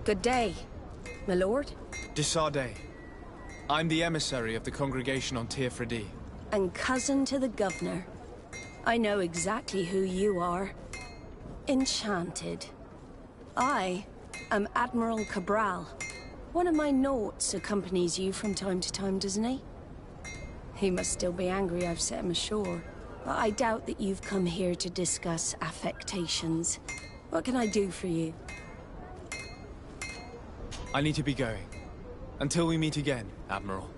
Good day, my lord. De Sardet. I'm the emissary of the congregation on Teofredi. And cousin to the governor. I know exactly who you are. Enchanted. I am Admiral Cabral. One of my naughts accompanies you from time to time, doesn't he? He must still be angry I've set him ashore. But I doubt that you've come here to discuss affectations. What can I do for you? I need to be going. Until we meet again, Admiral.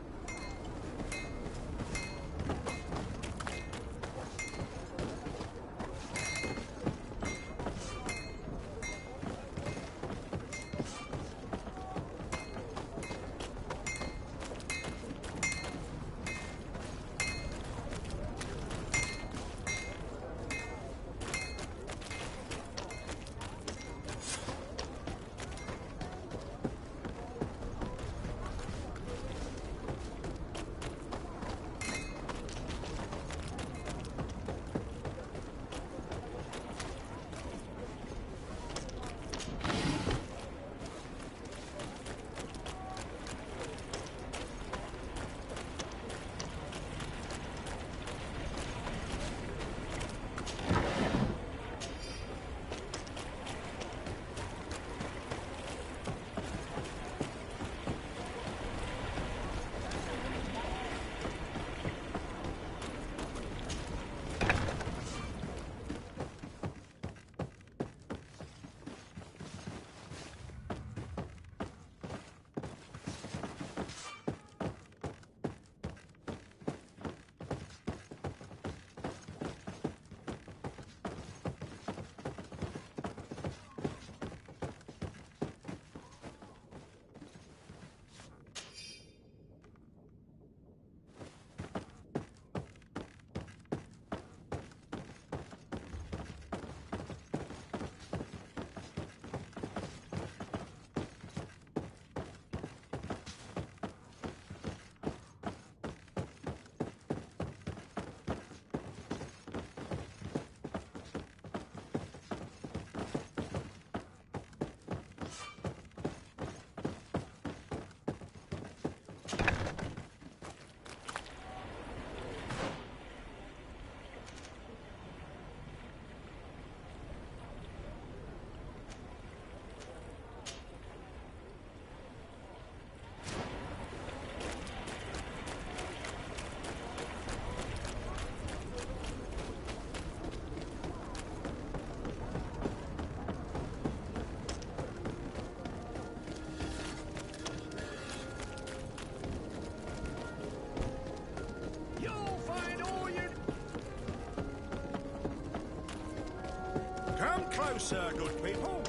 Come closer, good people.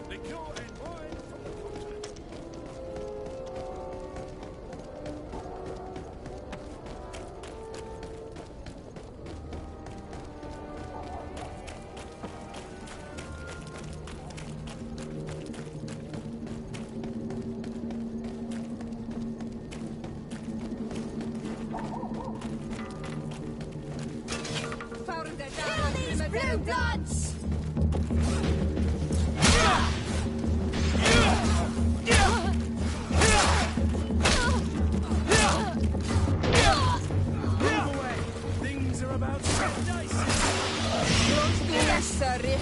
Liquor and wine from the continent. Kill these blue bloods! Things are about to get dicey. Yes, sorry.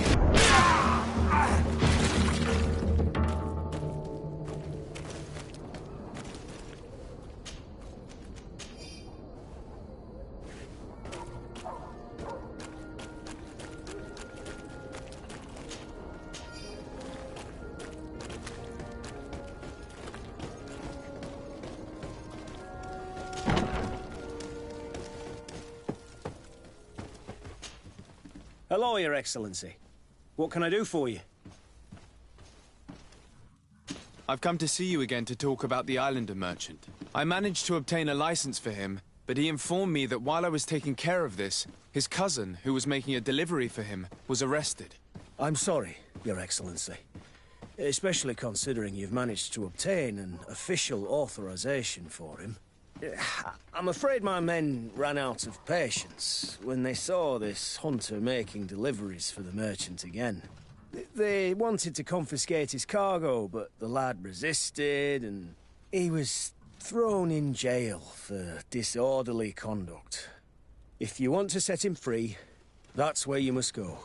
Hello, Your Excellency. What can I do for you? I've come to see you again to talk about the Islander merchant. I managed to obtain a license for him, but he informed me that while I was taking care of this, his cousin, who was making a delivery for him, was arrested. I'm sorry, Your Excellency. Especially considering you've managed to obtain an official authorization for him. I'm afraid my men ran out of patience when they saw this hunter making deliveries for the merchant again. They wanted to confiscate his cargo, but the lad resisted, and he was thrown in jail for disorderly conduct. If you want to set him free, that's where you must go.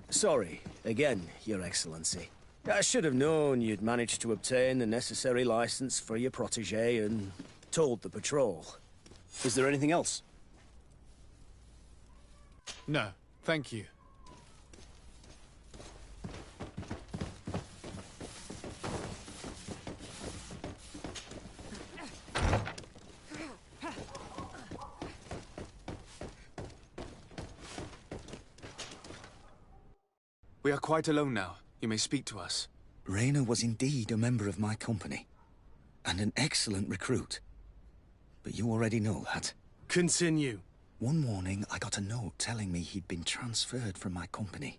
Sorry, again, Your Excellency. I should have known you'd managed to obtain the necessary license for your protégé and told the patrol. Is there anything else? No, thank you. We are quite alone now. You may speak to us. Rayner was indeed a member of my company, and an excellent recruit. But you already know that. Continue. One morning, I got a note telling me he'd been transferred from my company.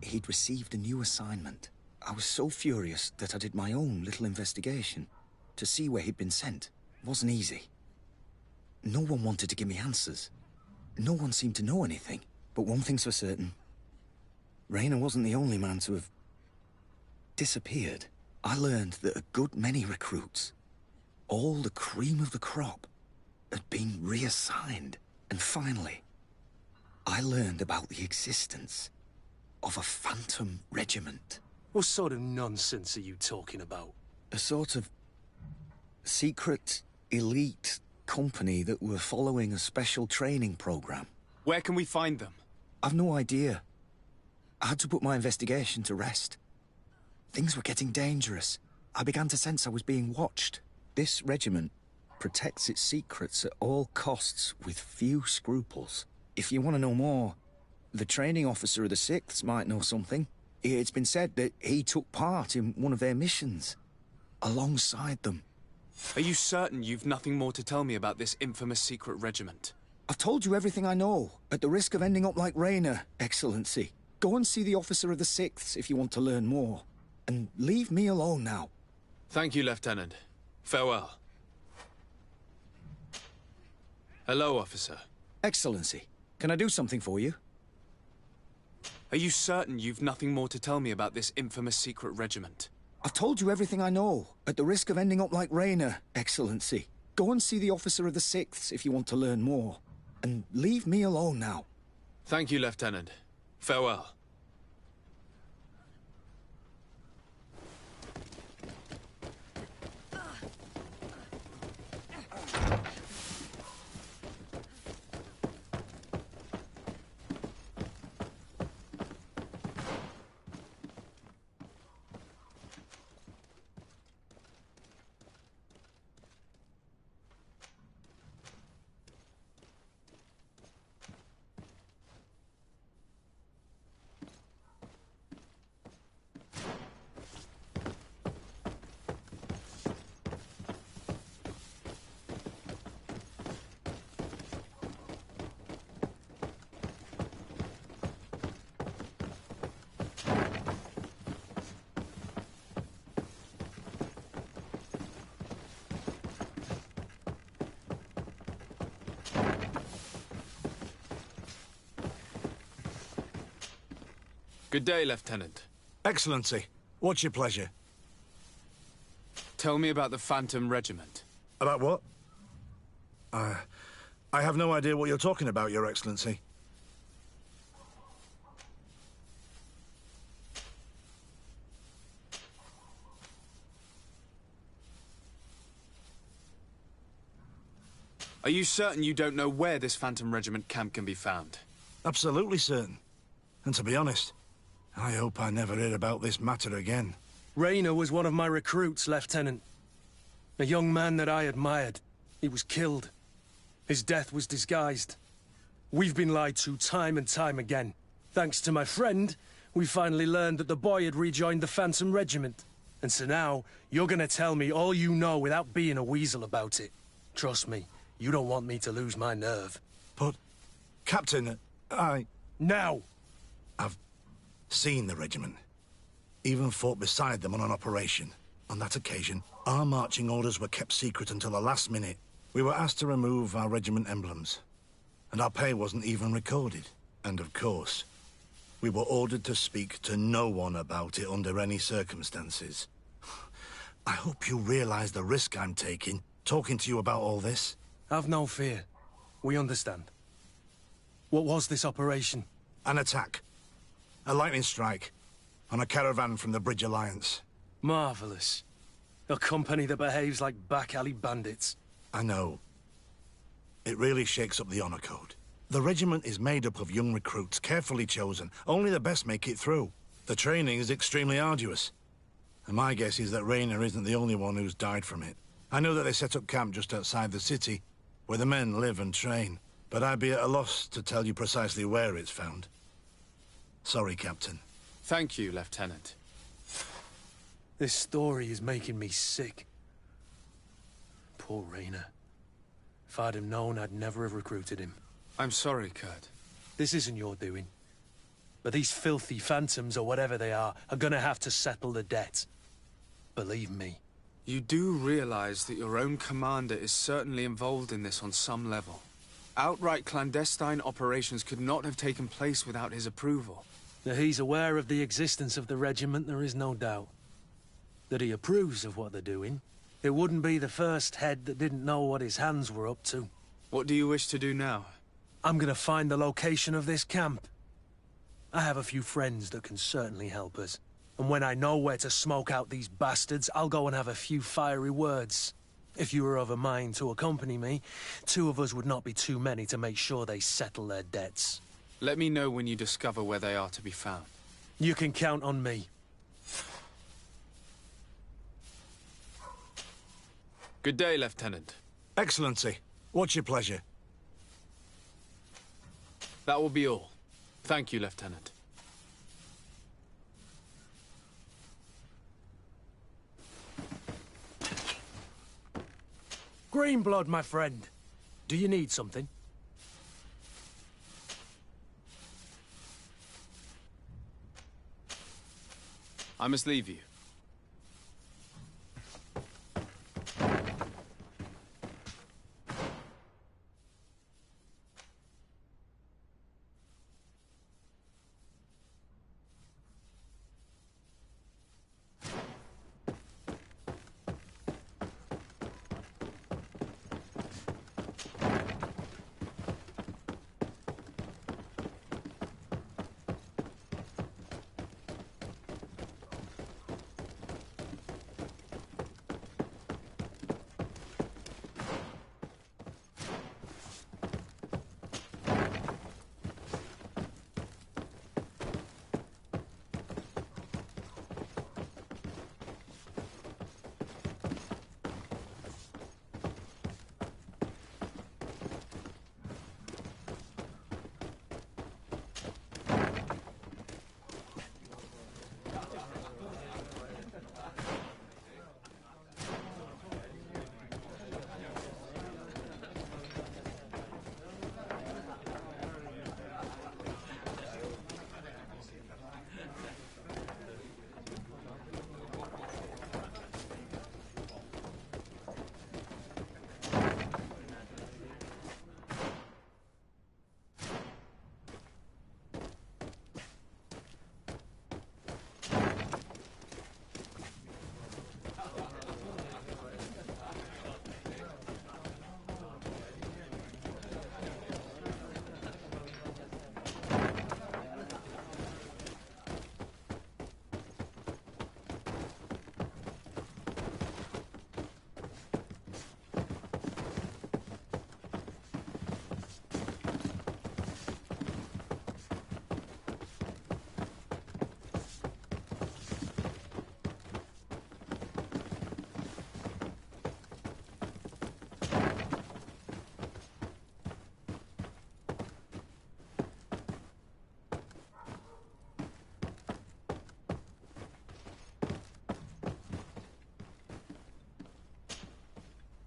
He'd received a new assignment. I was so furious that I did my own little investigation to see where he'd been sent. It wasn't easy. No one wanted to give me answers. No one seemed to know anything. But one thing's for certain. Rayner wasn't the only man to have disappeared. I learned that a good many recruits, all the cream of the crop, had been reassigned. And finally, I learned about the existence of a phantom regiment. What sort of nonsense are you talking about? A sort of secret, elite company that were following a special training program. Where can we find them? I've no idea. I had to put my investigation to rest. Things were getting dangerous. I began to sense I was being watched. This regiment protects its secrets at all costs with few scruples. If you want to know more, the training officer of the 6th might know something. It's been said that he took part in one of their missions, alongside them. Are you certain you've nothing more to tell me about this infamous secret regiment? I've told you everything I know, at the risk of ending up like Rayner, Excellency. Go and see the officer of the 6th if you want to learn more. And leave me alone now. Thank you, Lieutenant. Farewell. Hello, officer. Excellency, can I do something for you? Are you certain you've nothing more to tell me about this infamous secret regiment? I've told you everything I know, at the risk of ending up like Rayner, Excellency. Go and see the officer of the 6th if you want to learn more. And leave me alone now. Thank you, Lieutenant. Farewell. Good day, Lieutenant. Excellency, what's your pleasure? Tell me about the Phantom Regiment. About what? I have no idea what you're talking about, Your Excellency. Are you certain you don't know where this Phantom Regiment camp can be found? Absolutely certain. And to be honest, I hope I never hear about this matter again. Rayner was one of my recruits, Lieutenant. A young man that I admired. He was killed. His death was disguised. We've been lied to time and time again. Thanks to my friend, we finally learned that the boy had rejoined the Phantom Regiment. And so now, you're gonna tell me all you know without being a weasel about it. Trust me, you don't want me to lose my nerve. But, Captain, Now! I've seen the regiment. Even fought beside them on an operation. On that occasion, our marching orders were kept secret until the last minute. We were asked to remove our regiment emblems. And our pay wasn't even recorded. And of course, We were ordered to speak to no one about it under any circumstances. I hope you realize the risk I'm taking, talking to you about all this. Have no fear. We understand. What was this operation? An attack. A lightning strike. On a caravan from the Bridge Alliance. Marvelous. A company that behaves like back-alley bandits. I know. It really shakes up the honor code. The regiment is made up of young recruits, carefully chosen. Only the best make it through. The training is extremely arduous. And my guess is that Raynor isn't the only one who's died from it. I know that they set up camp just outside the city, where the men live and train. But I'd be at a loss to tell you precisely where it's found. Sorry, Captain. Thank you, Lieutenant. This story is making me sick. Poor Raynor. If I'd have known, I'd never have recruited him. I'm sorry, Kurt. This isn't your doing. But these filthy phantoms, or whatever they are gonna have to settle the debt. Believe me. You do realize that your own commander is certainly involved in this on some level. Outright clandestine operations could not have taken place without his approval. That he's aware of the existence of the regiment, there is no doubt. That he approves of what they're doing. It wouldn't be the first head that didn't know what his hands were up to. What do you wish to do now? I'm gonna find the location of this camp. I have a few friends that can certainly help us. And when I know where to smoke out these bastards, I'll go and have a few fiery words. If you were of a mind to accompany me, 2 of us would not be too many to make sure they settle their debts. Let me know when you discover where they are to be found. You can count on me. Good day, Lieutenant. Excellency, what's your pleasure? That will be all. Thank you, Lieutenant. Greenblood, my friend. Do you need something? I must leave you.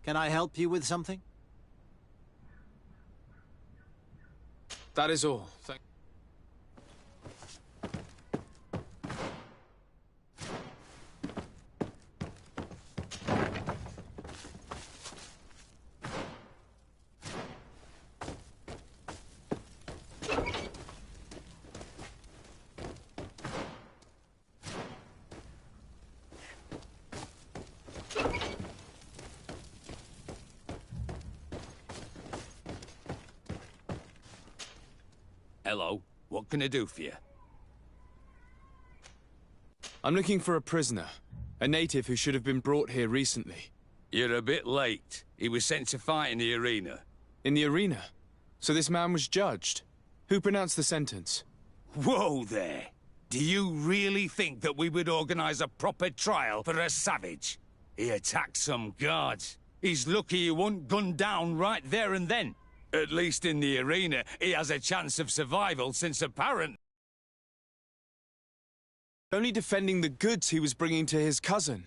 Can I help you with something? That is all. Thank Hello. What can I do for you? I'm looking for a prisoner. A native who should have been brought here recently. You're a bit late. He was sent to fight in the arena. In the arena? So this man was judged? Who pronounced the sentence? Whoa there! Do you really think that we would organize a proper trial for a savage? He attacked some guards. He's lucky he wasn't gunned down right there and then. At least in the arena, he has a chance of survival since apparently... Only defending the goods he was bringing to his cousin.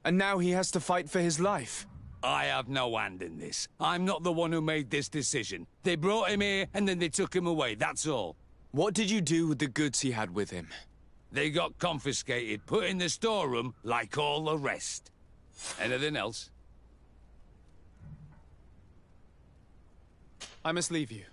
And now he has to fight for his life. I have no hand in this. I'm not the one who made this decision. They brought him here, and then they took him away, that's all. What did you do with the goods he had with him? They got confiscated, put in the storeroom, like all the rest. Anything else? I must leave you.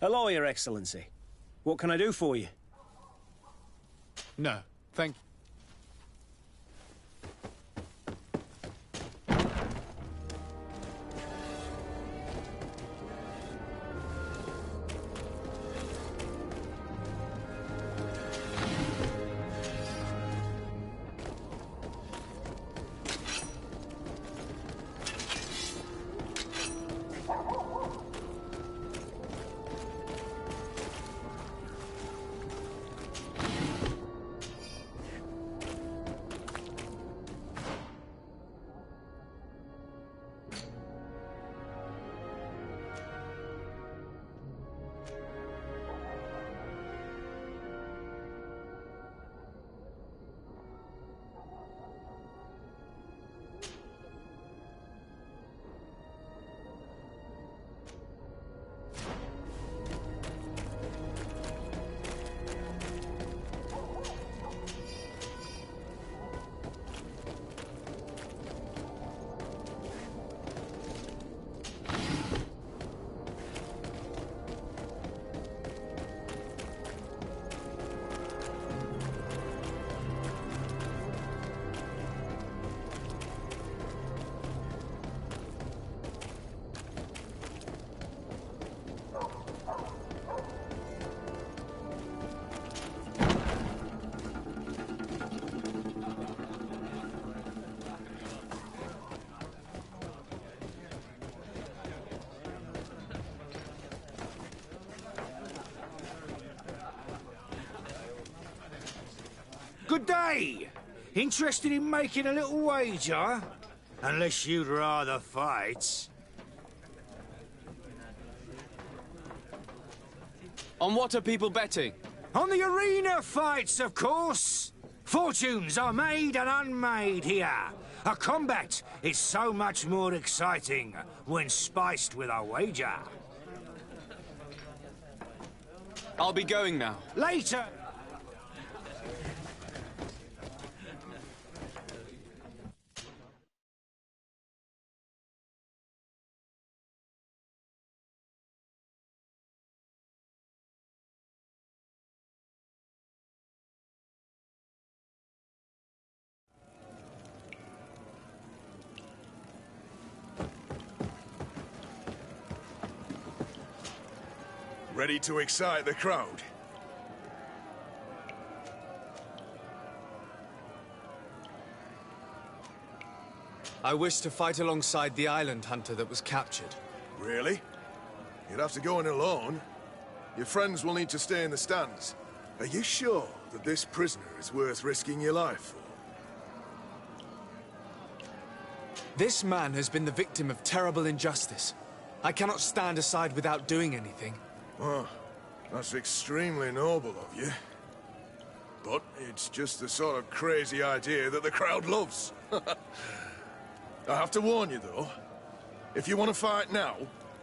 Hello, Your Excellency. What can I do for you? No, thank you. Good day. Interested in making a little wager? Unless you'd rather fight. On what are people betting? On the arena fights, of course. Fortunes are made and unmade here. A combat is so much more exciting when spiced with a wager. I'll be going now. Later! Ready to excite the crowd? I wish to fight alongside the island hunter that was captured. Really? You'd have to go in alone. Your friends will need to stay in the stands. Are you sure that this prisoner is worth risking your life for? This man has been the victim of terrible injustice. I cannot stand aside without doing anything. Oh, that's extremely noble of you. But it's just the sort of crazy idea that the crowd loves. I have to warn you, though. If you want to fight now,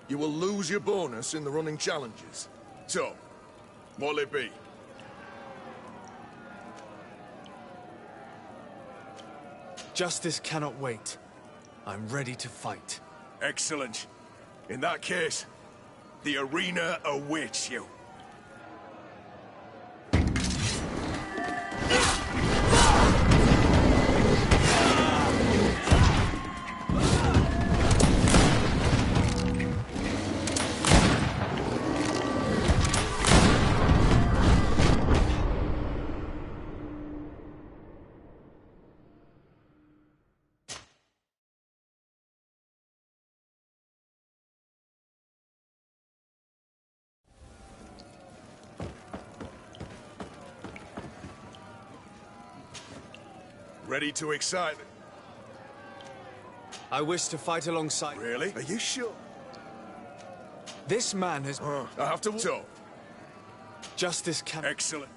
you will lose your bonus in the running challenges. So, what'll it be? Justice cannot wait. I'm ready to fight. Excellent. In that case, the arena awaits you. Ready to excite? I wish to fight alongside... Really? Are you sure? This man has... I have to... So. Justice can... Excellent.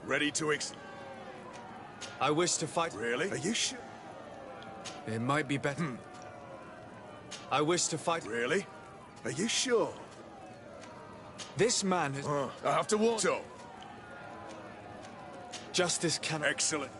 Ready to I wish to fight... Really? Are you sure? It might be better. I wish to fight... Really? Are you sure? This man has... I have to warn... So. Justice can... Excellent.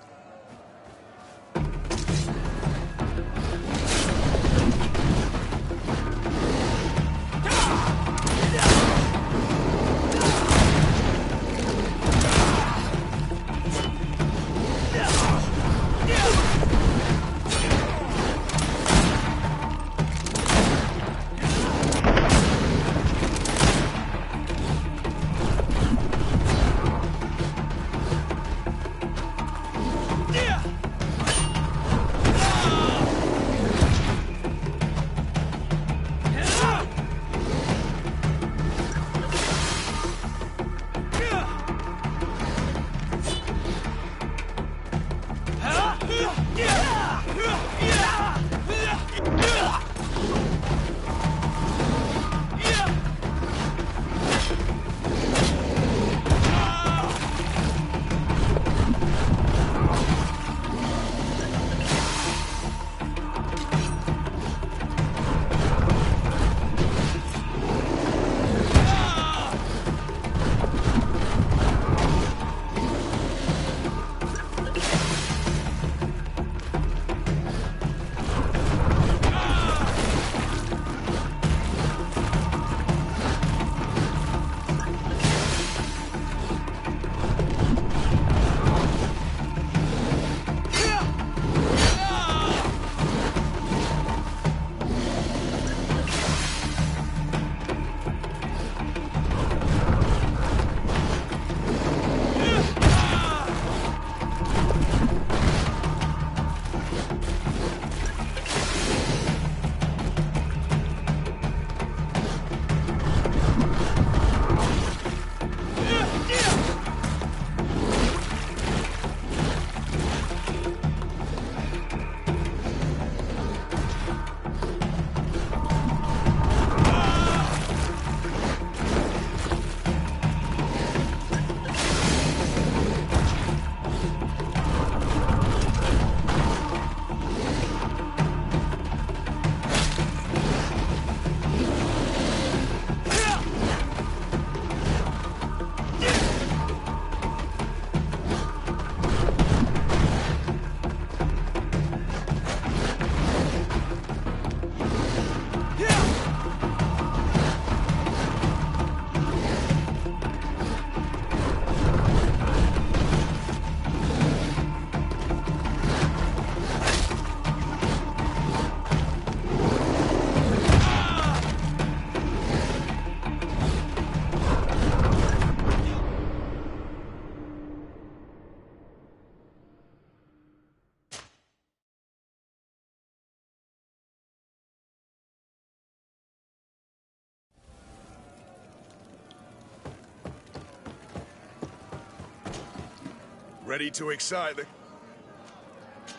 Ready to excite the...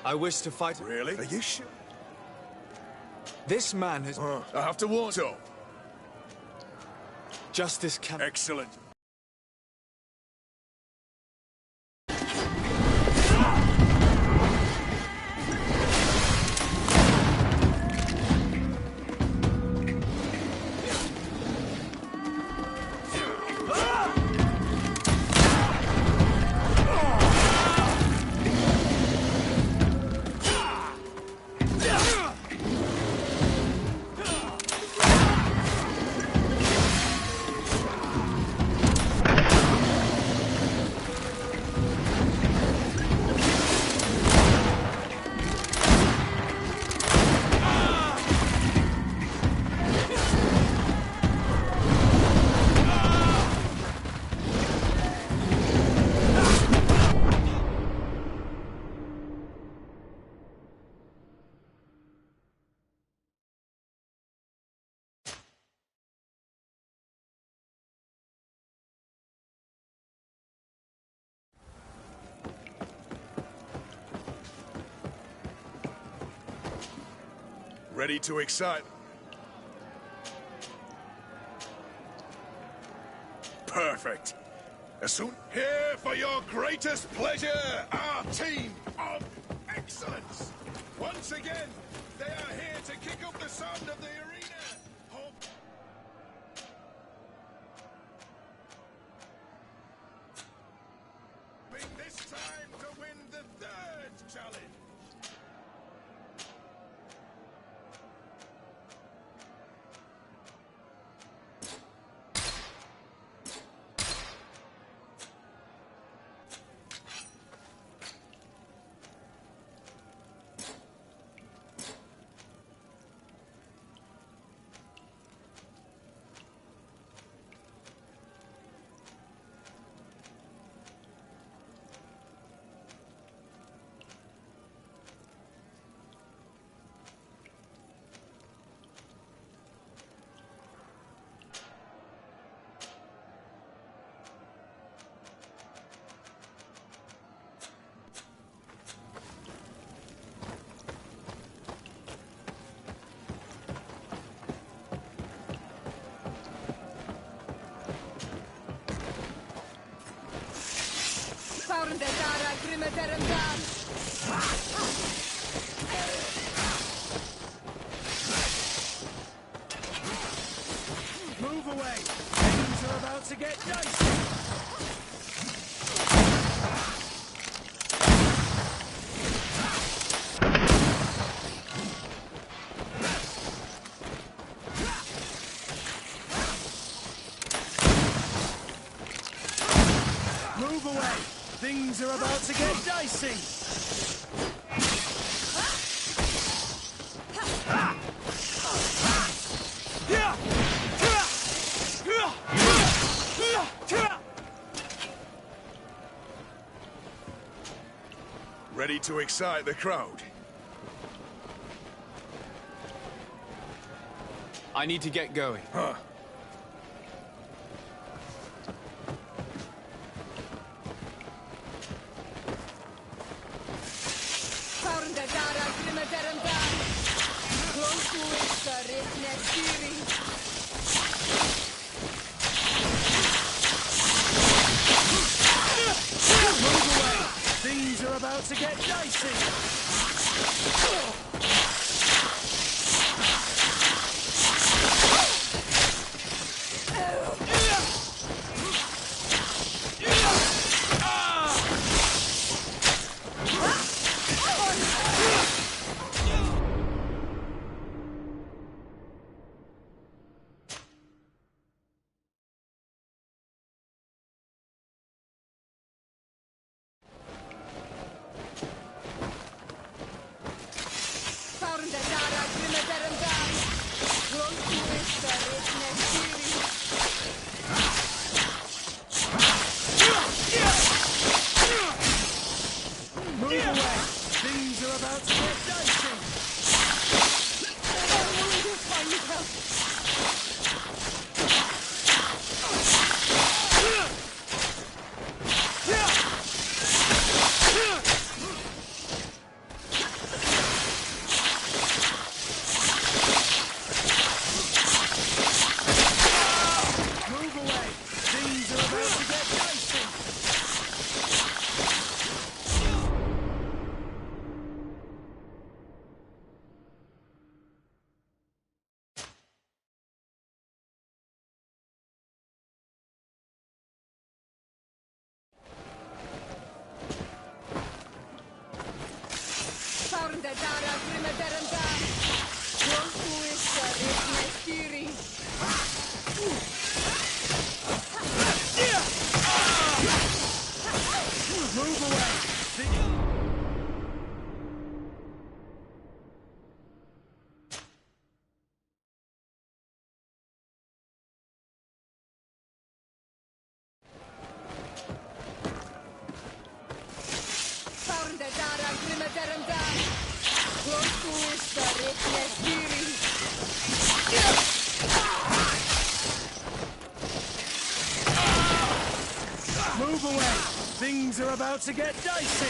I wish to fight... Really? Are you sure? This man has... I have to warn you. Justice can... Excellent. Ready to excite. Perfect. As soon here for your greatest pleasure, our team of excellence. Once again, they are here to kick up the sound of the arena. Hoping this time to win the third challenge. Move away! Things are about to get dicey! Move away! Things are about to get dicey! Ready to excite the crowd. I need to get going. Huh. Things are about to get dicey! things are about to get dicey.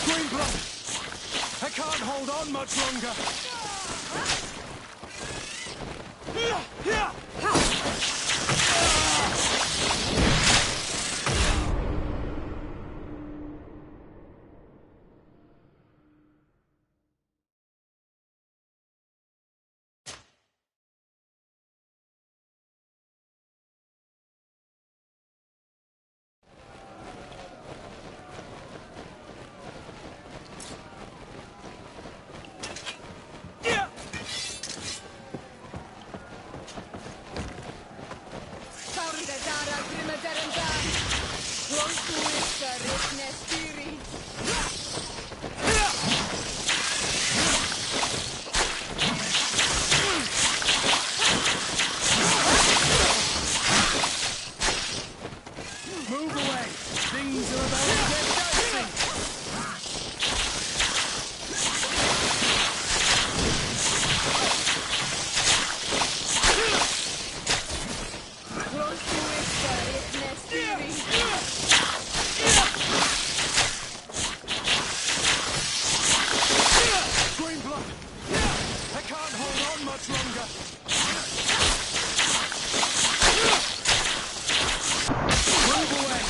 Greenblood! I can't hold on much longer. Move away! Things are about to get dicey! Greenblood! I can't hold on much longer! Move away!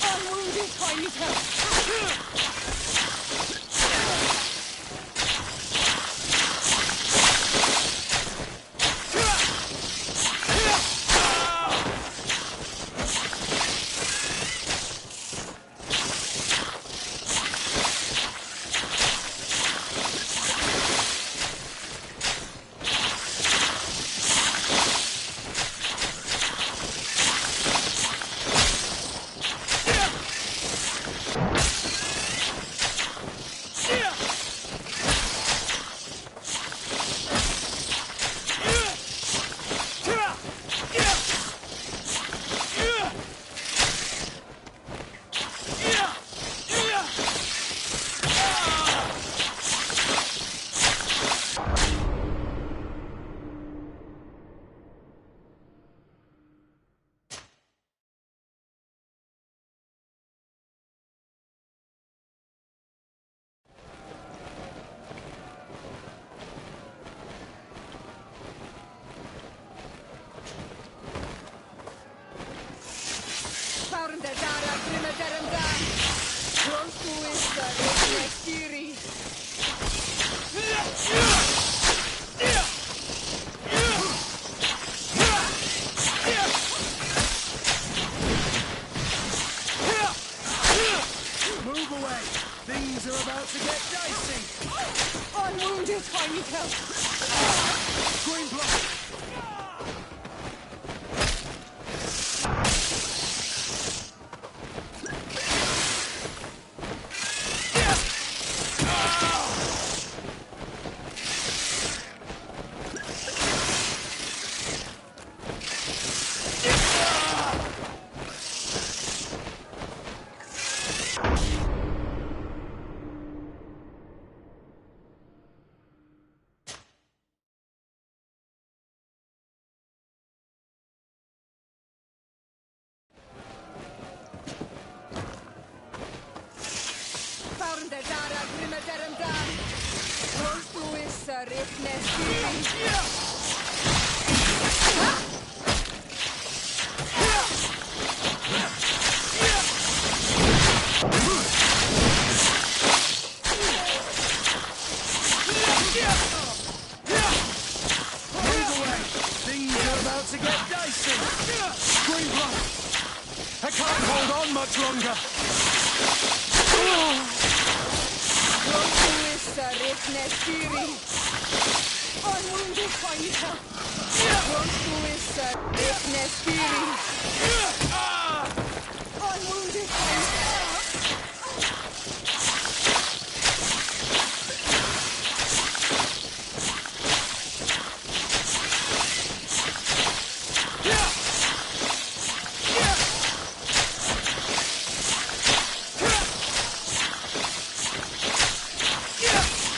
Unwounded, Coinito! Move away! Things are about to get dicey! Unwounded, Coinito! Greenblood! To get dicey! Greenblood! I can't hold on much longer! Unwounded, Coinito! Unwounded, Yeah!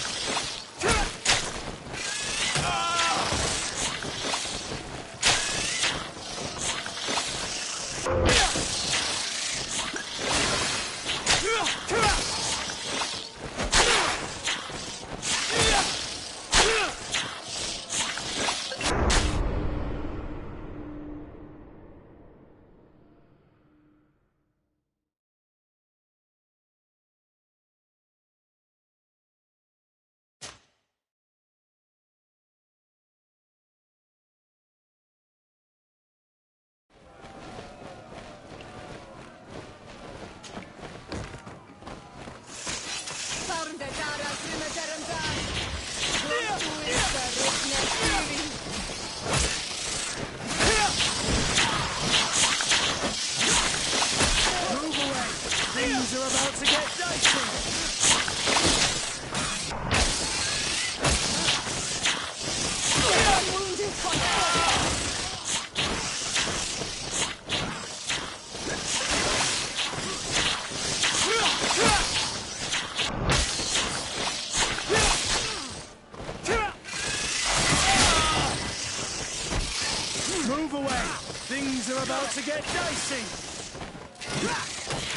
Move away! Things are about to get dicey!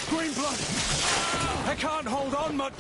Green blood! I can't hold on much!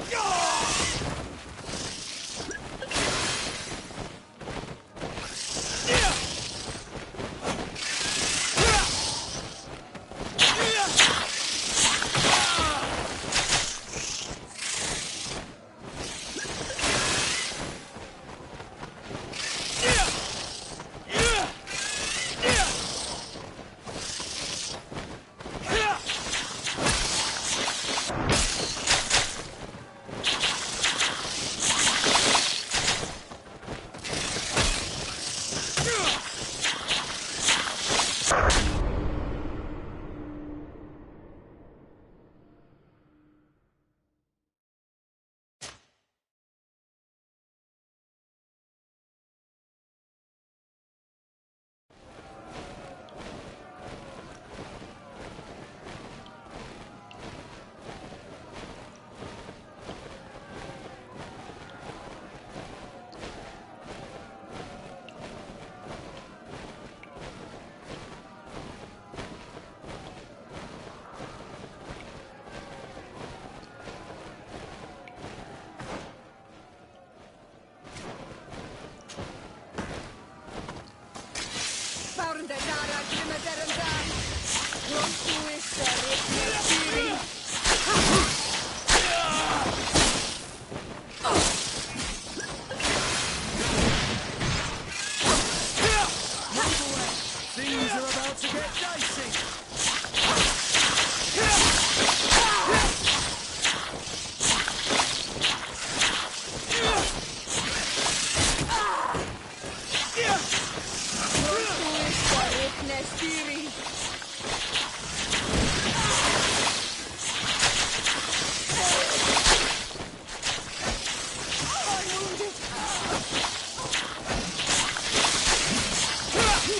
Things are about to get dicey!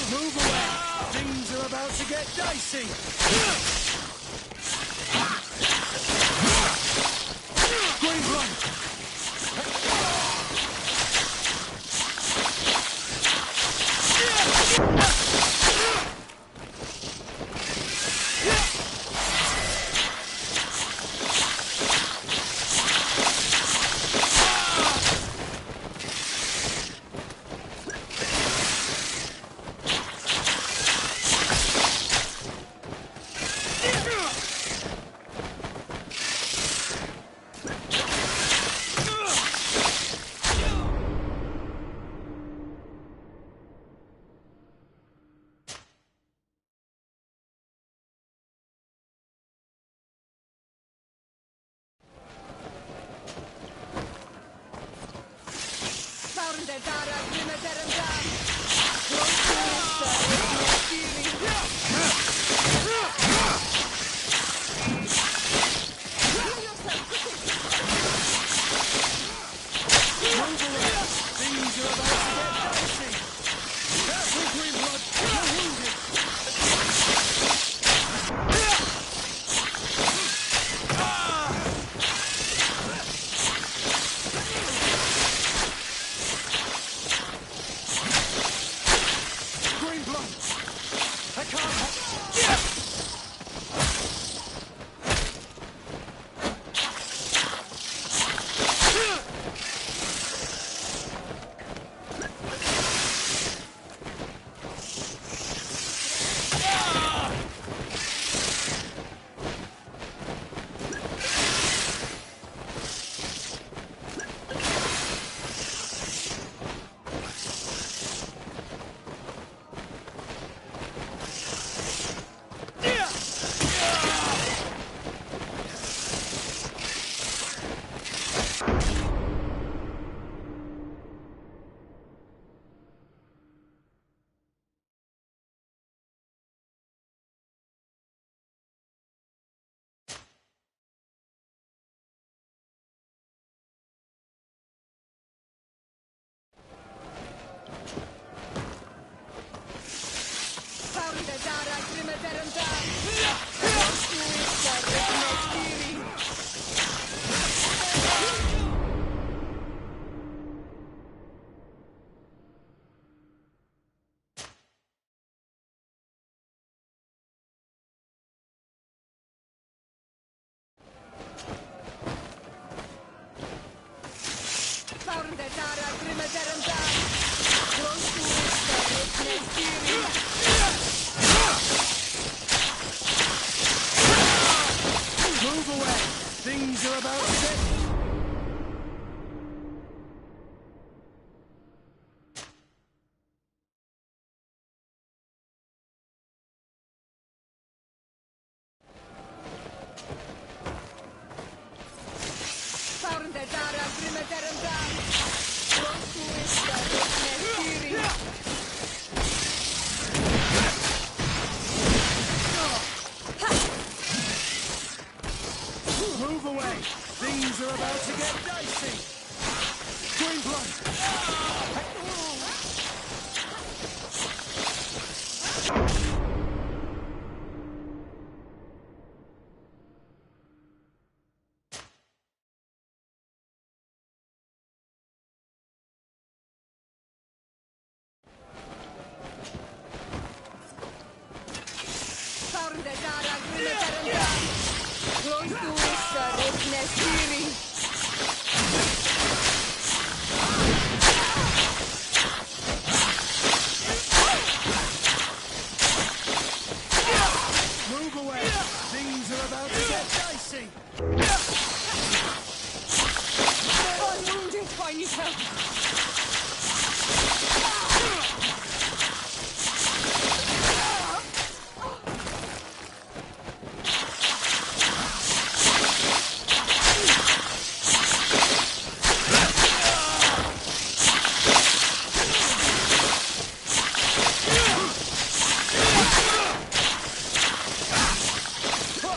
Move away! Things are about to get dicey! Green blood! get dicey. Green blood. Move away. Things are about to get dicey. I'm wounded. I need help.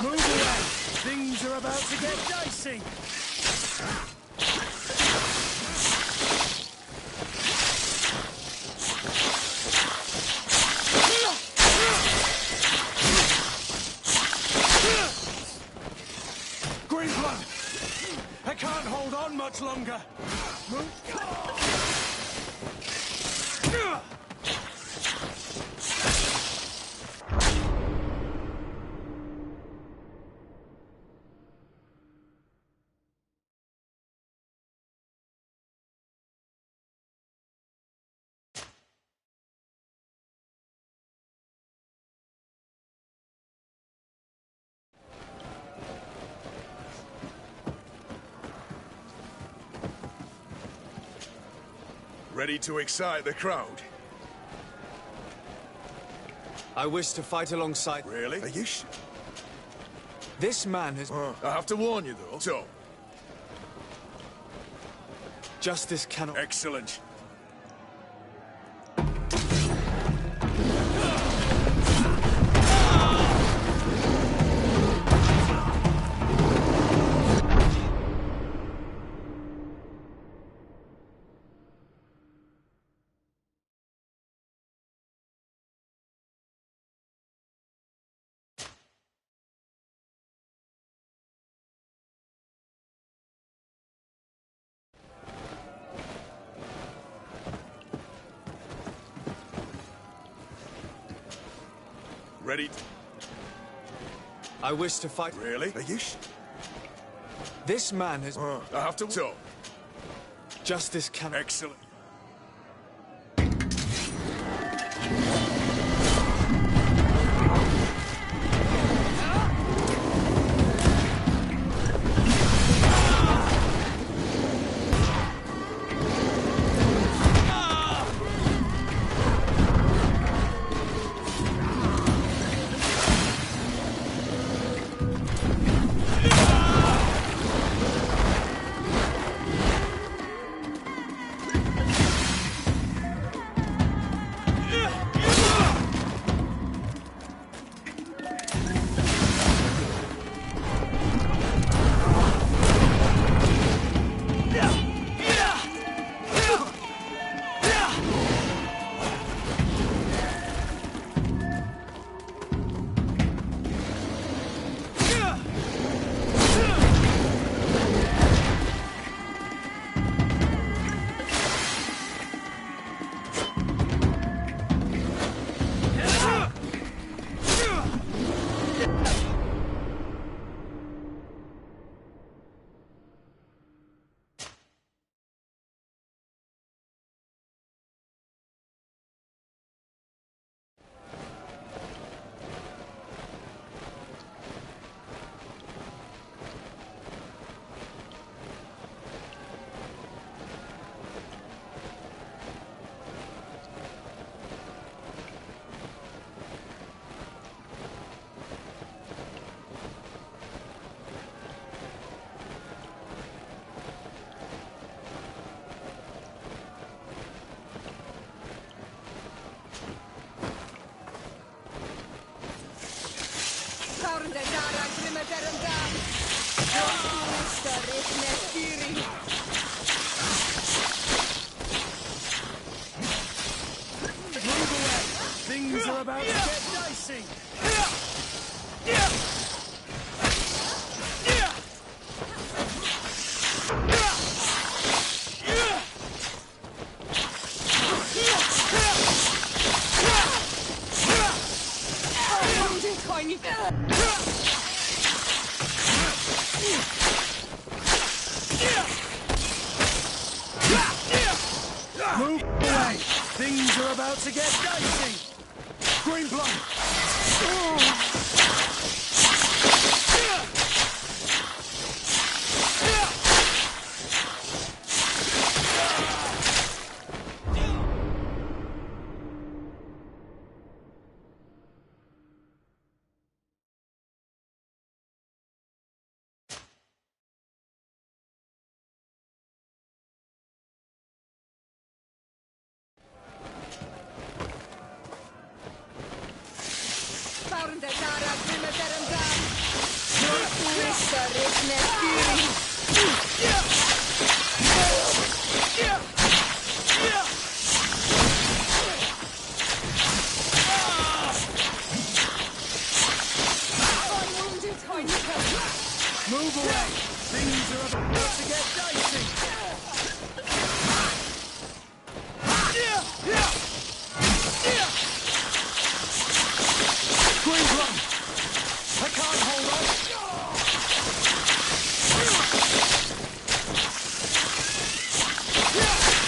Move away. Things are about to get dicey. Green blood. I can't hold on much longer. Ready to excite the crowd? I wish to fight alongside... Really? Are you This man has... I have to warn you, though. So... Justice cannot... Excellent. Ready? I wish to fight... Really? Are you This man has... I have to... So... Justice cannot... Excellent. Sorry, Dara, Grimmer, Things are about to get dicey. Move away! Things are about to get dicey! Green blood! Move away! Things are about to get dicey! Green blood! I can't hold on!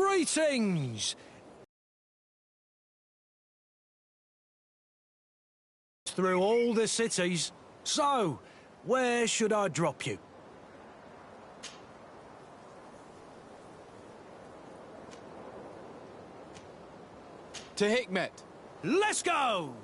Greetings! Through all the cities. So, where should I drop you? To Hikmet. Let's go!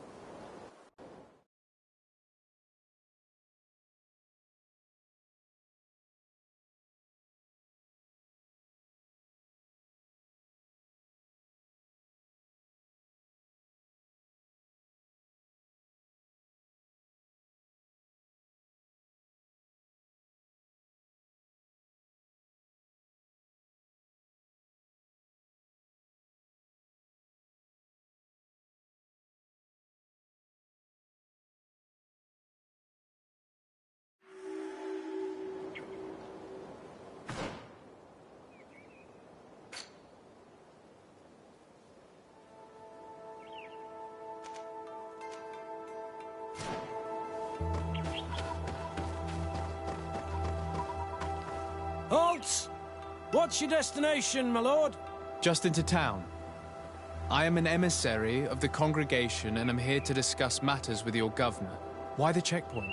Halt! What's your destination, my lord? Just into town. I am an emissary of the congregation and am here to discuss matters with your governor. Why the checkpoint?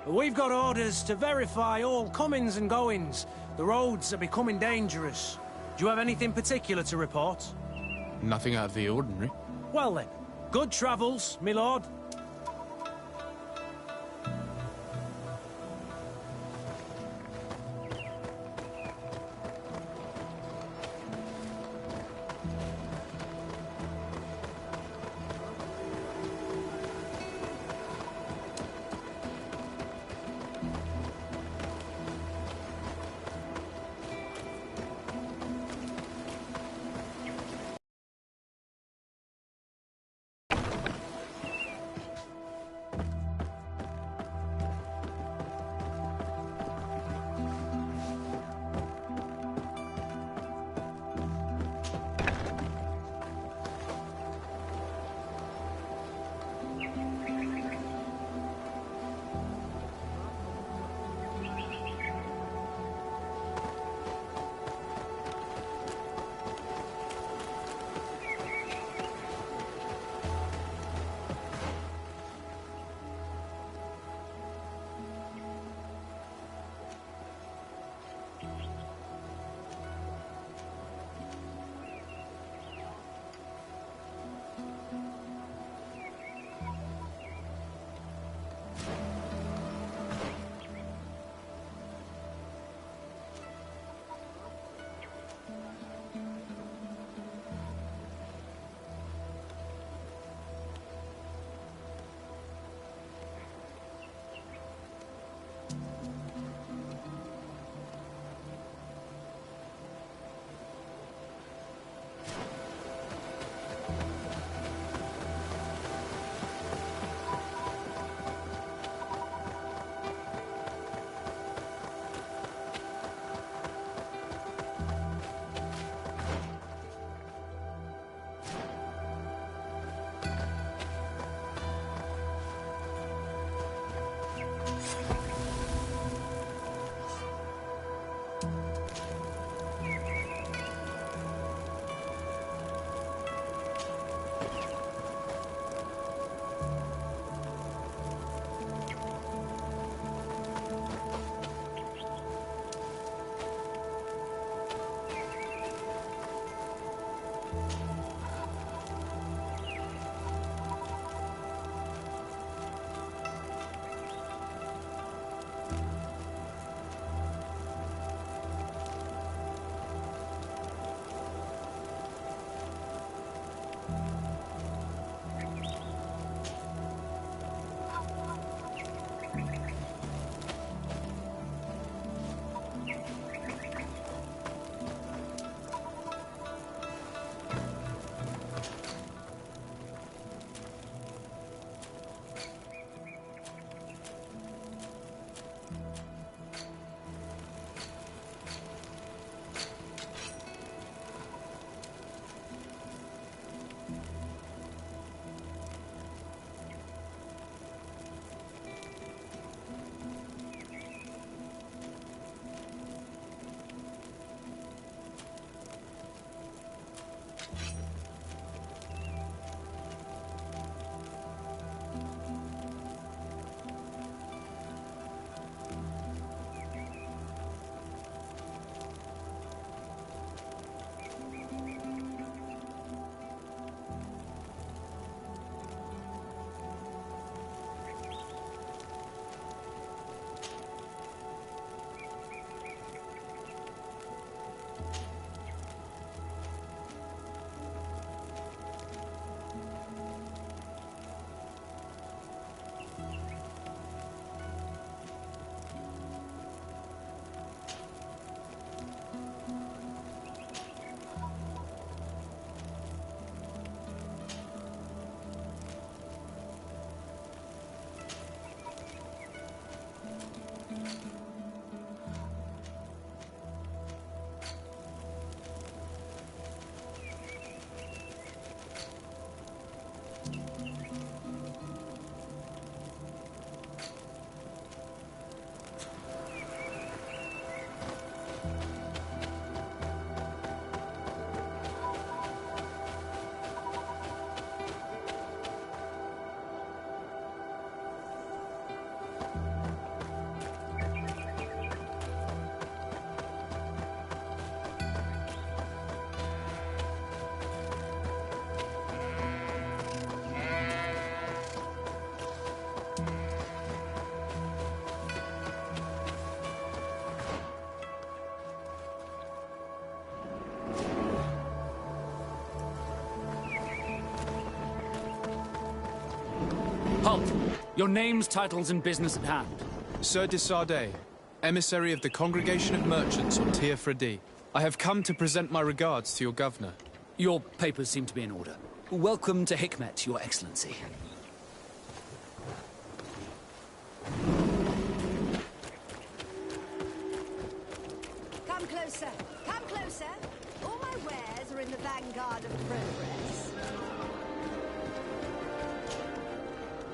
We've got orders to verify all comings and goings. The roads are becoming dangerous. Do you have anything particular to report? Nothing out of the ordinary. Well then, good travels, my lord. Halt! Your names, titles, and business at hand. Sir de Sardet, emissary of the Congregation of Merchants on Tir Fredi. I have come to present my regards to your governor. Your papers seem to be in order. Welcome to Hikmet, Your Excellency. Come closer. Come closer. All my wares are in the vanguard of progress.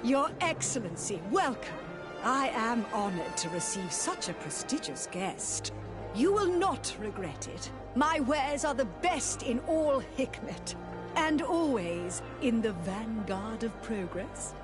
Your Excellency, welcome. I am honored to receive such a prestigious guest. You will not regret it. My wares are the best in all Hikmet, and always in the vanguard of progress.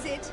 it.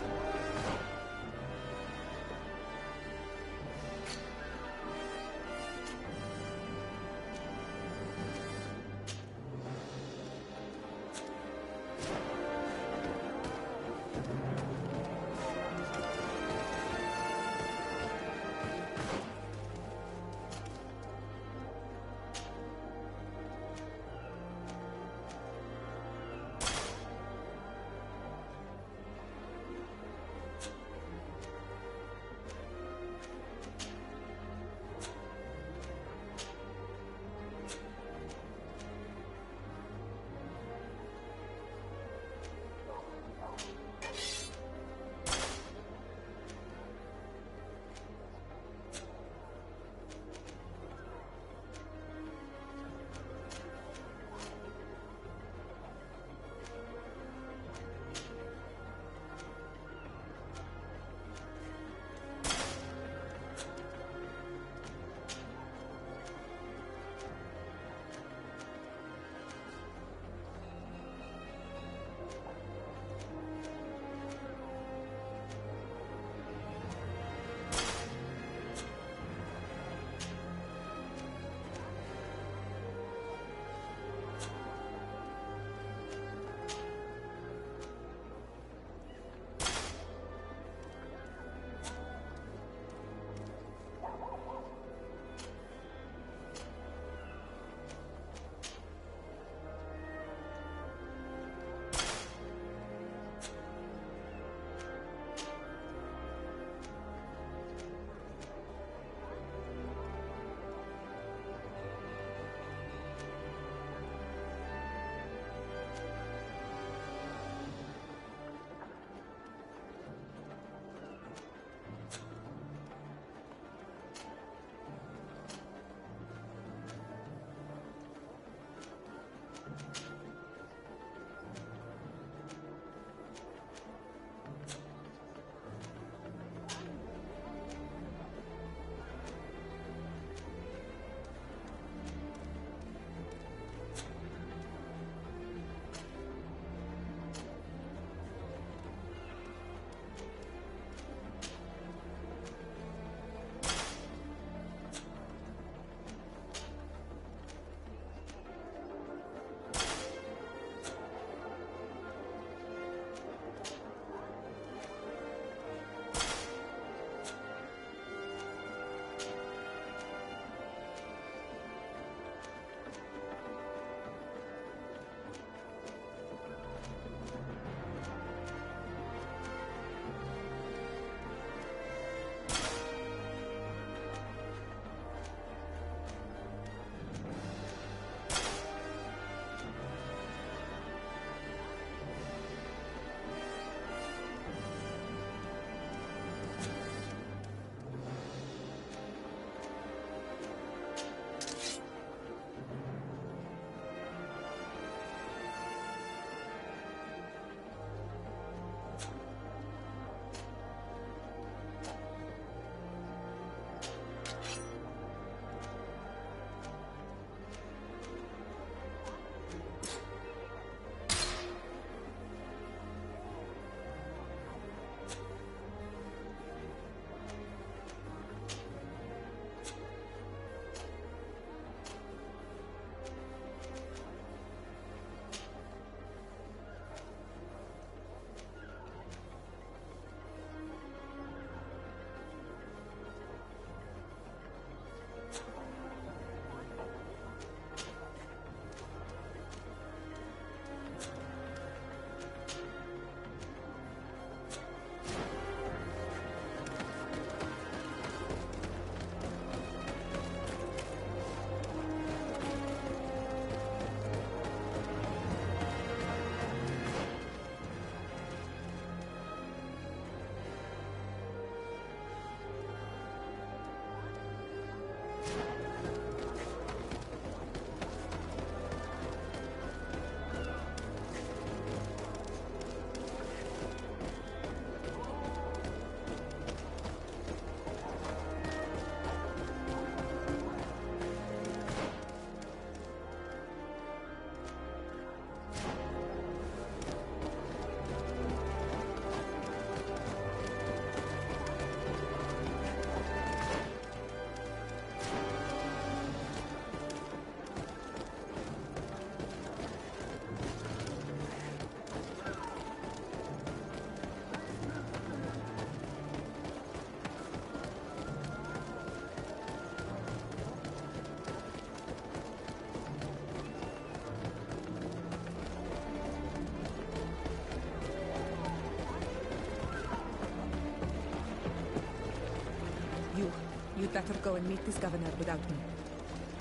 better go and meet this governor without me.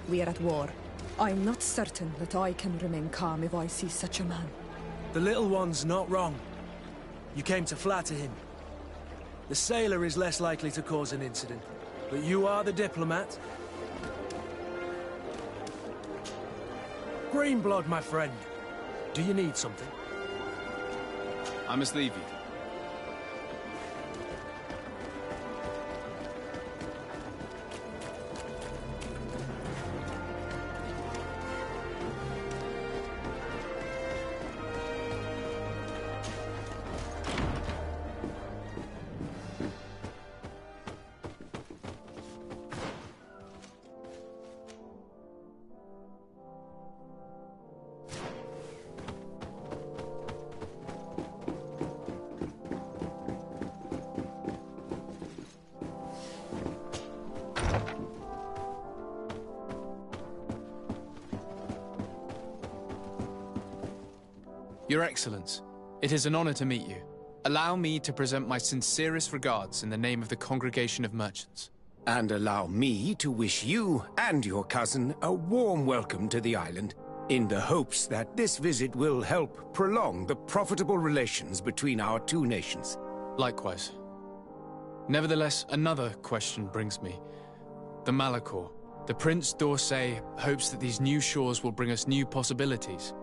We are at war. I'm not certain that I can remain calm if I see such a man. The little one's not wrong. You came to flatter him. The sailor is less likely to cause an incident, but you are the diplomat. Greenblood, my friend. Do you need something? I must leave you. Your Excellence, it is an honor to meet you. Allow me to present my sincerest regards in the name of the Congregation of Merchants. And allow me to wish you and your cousin a warm welcome to the island, in the hopes that this visit will help prolong the profitable relations between our two nations. Likewise. Nevertheless, another question brings me. The Malachor. The Prince d'Orsay hopes that these new shores will bring us new possibilities.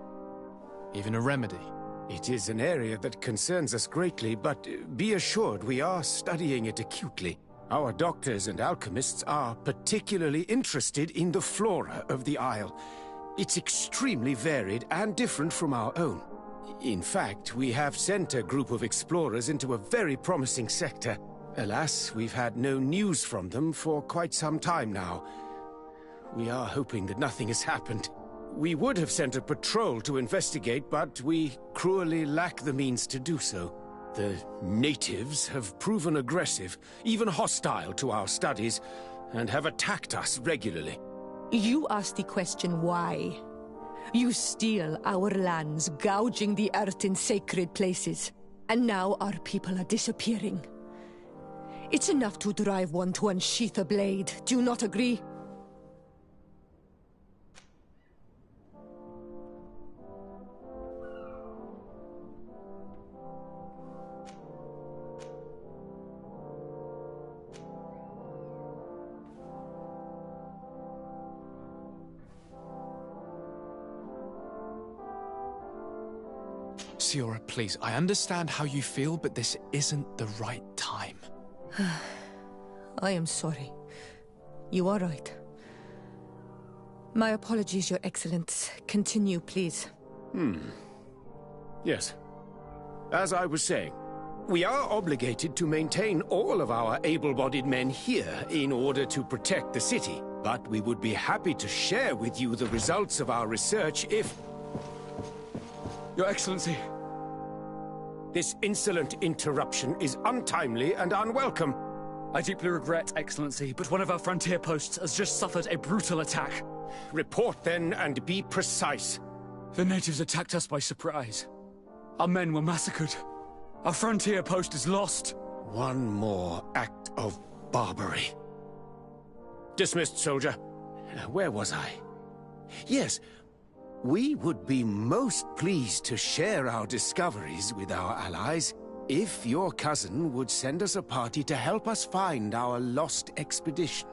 Even a remedy. It is an area that concerns us greatly, but be assured we are studying it acutely. Our doctors and alchemists are particularly interested in the flora of the Isle. It's extremely varied and different from our own. In fact, we have sent a group of explorers into a very promising sector. Alas, we've had no news from them for quite some time now. We are hoping that nothing has happened. We would have sent a patrol to investigate, but we cruelly lack the means to do so. The natives have proven aggressive, even hostile to our studies, and have attacked us regularly. You asked the question why. You steal our lands, gouging the earth in sacred places. And now our people are disappearing. It's enough to drive one to unsheath a blade. Do you not agree? Siora, please, I understand how you feel, but this isn't the right time. I am sorry. You are right. My apologies, Your Excellence. Continue, please. Yes. As I was saying, we are obligated to maintain all of our able-bodied men here in order to protect the city. But we would be happy to share with you the results of our research if... Your Excellency. This insolent interruption is untimely and unwelcome. I deeply regret, Excellency, but one of our frontier posts has just suffered a brutal attack. Report then and be precise. The natives attacked us by surprise. Our men were massacred. Our frontier post is lost. One more act of barbarity. Dismissed, soldier. Where was I? Yes. We would be most pleased to share our discoveries with our allies if your cousin would send us a party to help us find our lost expedition.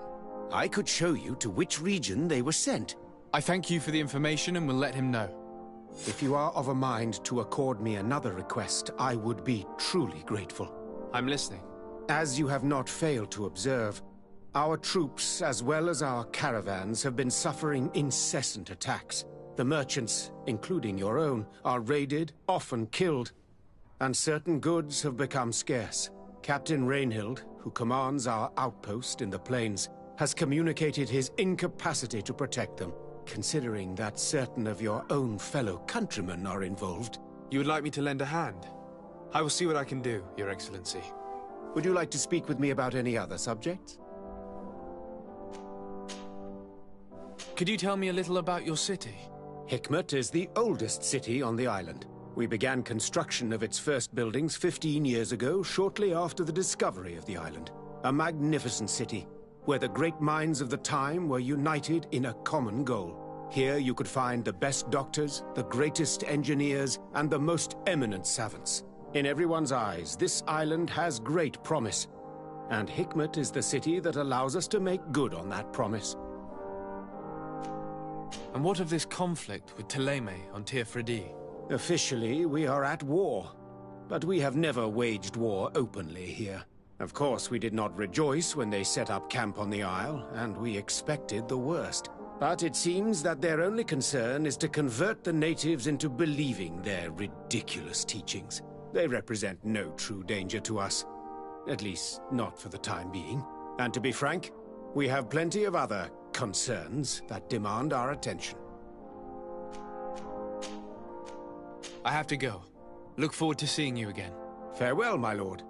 I could show you to which region they were sent. I thank you for the information and will let him know. If you are of a mind to accord me another request, I would be truly grateful. I'm listening. As you have not failed to observe, our troops, as well as our caravans, have been suffering incessant attacks. The merchants, including your own, are raided, often killed, and certain goods have become scarce. Captain Rainhild, who commands our outpost in the plains, has communicated his incapacity to protect them. Considering that certain of your own fellow countrymen are involved... You would like me to lend a hand? I will see what I can do, Your Excellency. Would you like to speak with me about any other subjects? Could you tell me a little about your city? Hikmet is the oldest city on the island. We began construction of its first buildings 15 years ago, shortly after the discovery of the island. A magnificent city, where the great minds of the time were united in a common goal. Here you could find the best doctors, the greatest engineers, and the most eminent savants. In everyone's eyes, this island has great promise, and Hikmet is the city that allows us to make good on that promise. And what of this conflict with Thélème on Tir Freddy? Officially, we are at war, but we have never waged war openly here. Of course, we did not rejoice when they set up camp on the Isle, and we expected the worst. But it seems that their only concern is to convert the natives into believing their ridiculous teachings. They represent no true danger to us. At least, not for the time being. And to be frank, we have plenty of other concerns that demand our attention. I have to go. Look forward to seeing you again. Farewell, my lord.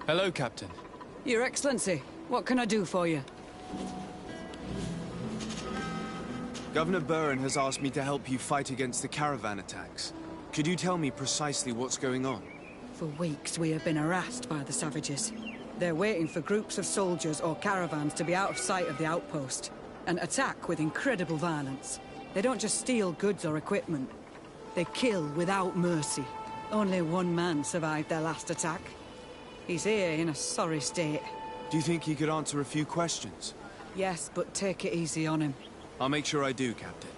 Hello, Captain. Your Excellency, what can I do for you? Governor Burren has asked me to help you fight against the caravan attacks. Could you tell me precisely what's going on? For weeks, we have been harassed by the savages. They're waiting for groups of soldiers or caravans to be out of sight of the outpost and attack with incredible violence. They don't just steal goods or equipment. They kill without mercy. Only one man survived their last attack. He's here in a sorry state. Do you think he could answer a few questions? Yes, but take it easy on him. I'll make sure I do, Captain.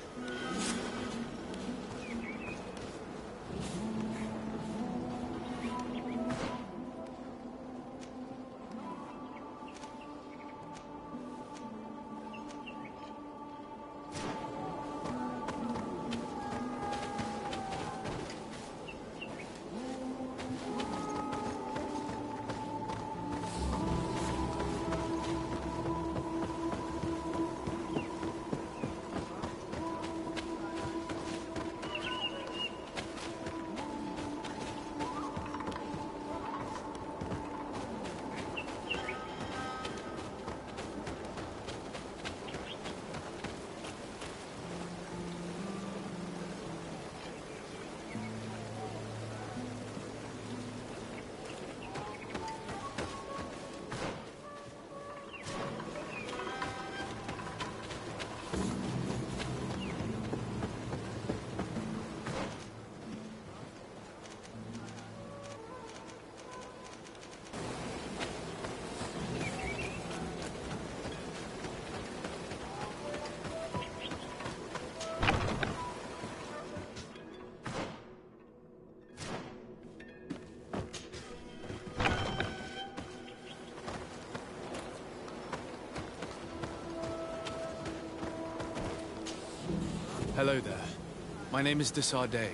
Hello there. My name is de Sardet.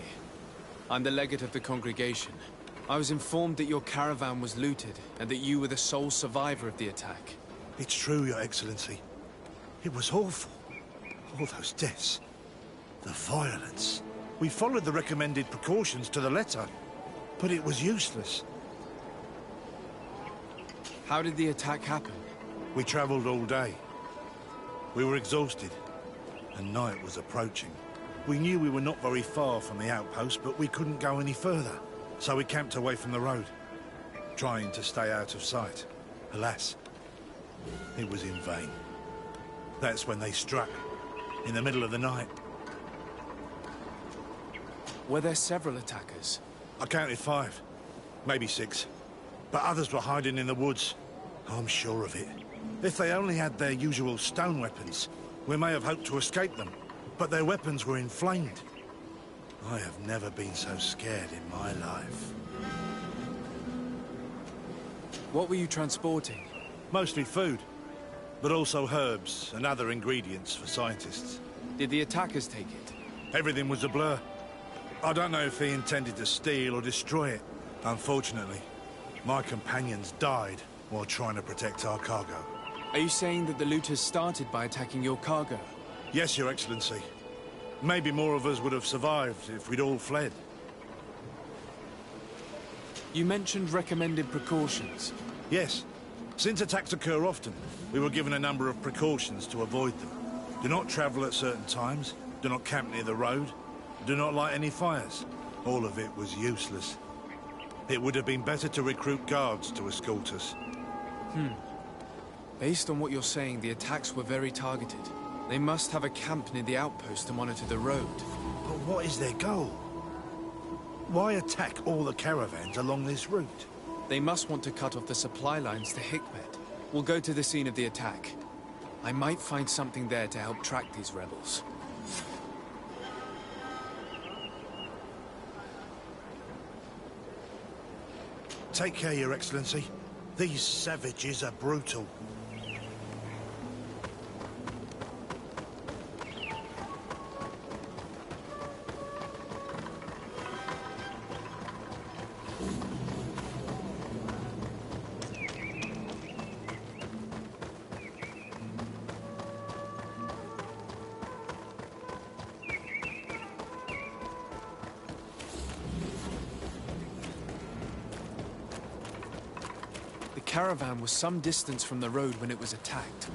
I'm the legate of the congregation. I was informed that your caravan was looted, and that you were the sole survivor of the attack. It's true, Your Excellency. It was awful. All those deaths. The violence. We followed the recommended precautions to the letter, but it was useless. How did the attack happen? We traveled all day. We were exhausted, and night was approaching. We knew we were not very far from the outpost, but we couldn't go any further. So we camped away from the road, trying to stay out of sight. Alas, it was in vain. That's when they struck, in the middle of the night. Were there several attackers? I counted 5, maybe 6. But others were hiding in the woods. I'm sure of it. If they only had their usual stone weapons, we may have hoped to escape them. But their weapons were inflamed. I have never been so scared in my life. What were you transporting? Mostly food, but also herbs and other ingredients for scientists. Did the attackers take it? Everything was a blur. I don't know if they intended to steal or destroy it. Unfortunately, my companions died while trying to protect our cargo. Are you saying that the looters started by attacking your cargo? Yes, Your Excellency. Maybe more of us would have survived if we'd all fled. You mentioned recommended precautions. Yes. Since attacks occur often, we were given a number of precautions to avoid them. Do not travel at certain times, do not camp near the road, do not light any fires. All of it was useless. It would have been better to recruit guards to escort us. Based on what you're saying, the attacks were very targeted. They must have a camp near the outpost to monitor the road. But what is their goal? Why attack all the caravans along this route? They must want to cut off the supply lines to Hikmet. We'll go to the scene of the attack. I might find something there to help track these rebels. Take care, Your Excellency. These savages are brutal. The caravan was some distance from the road when it was attacked.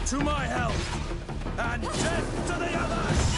To my help! And death to the others!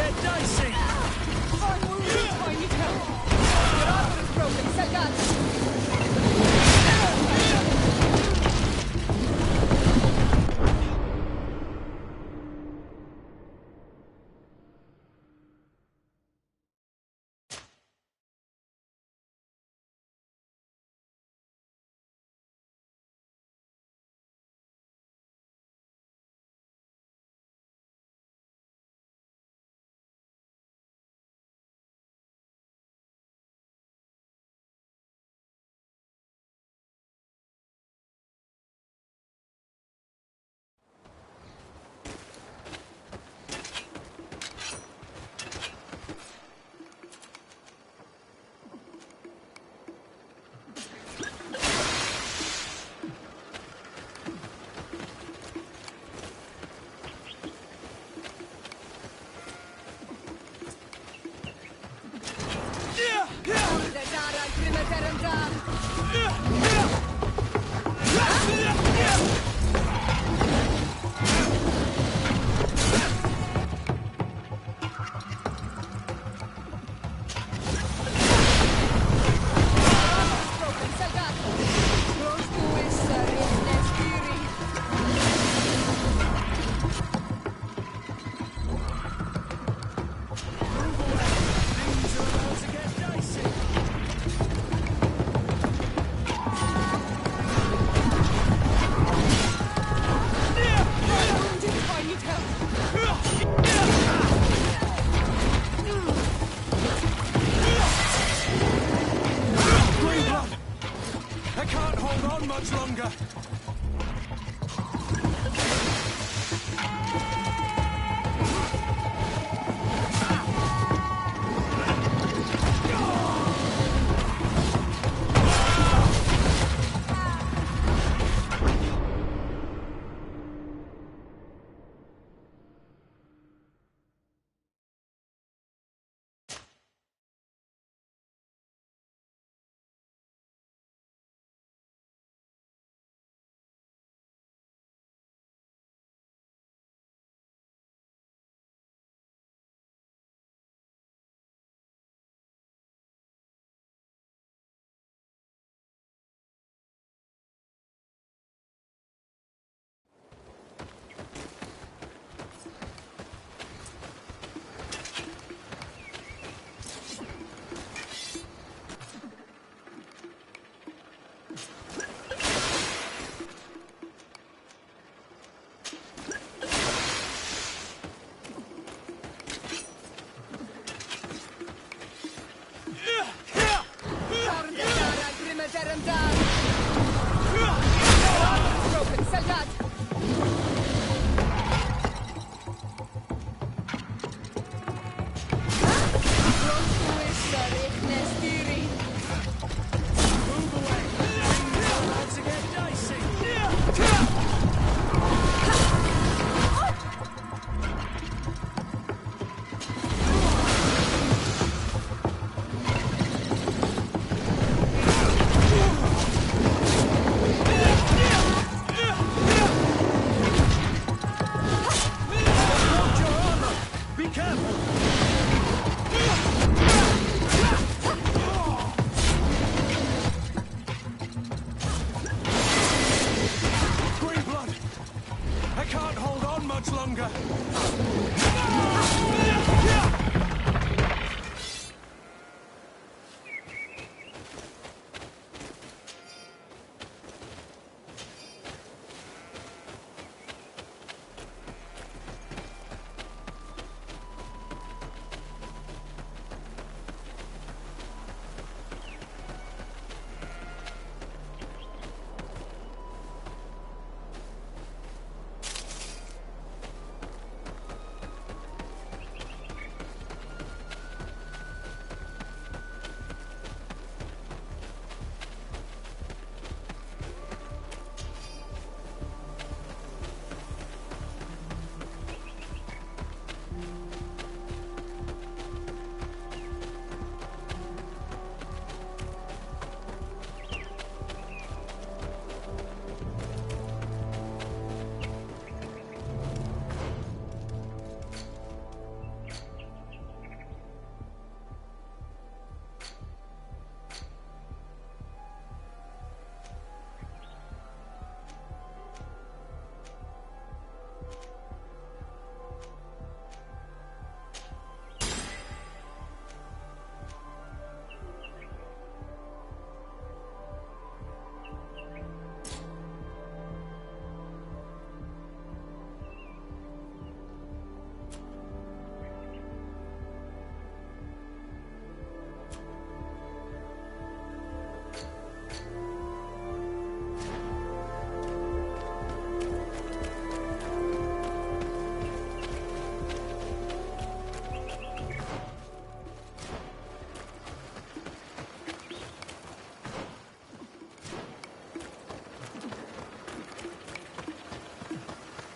get dicey! I'm wounded, I need help! Your armor is broken, Salgado!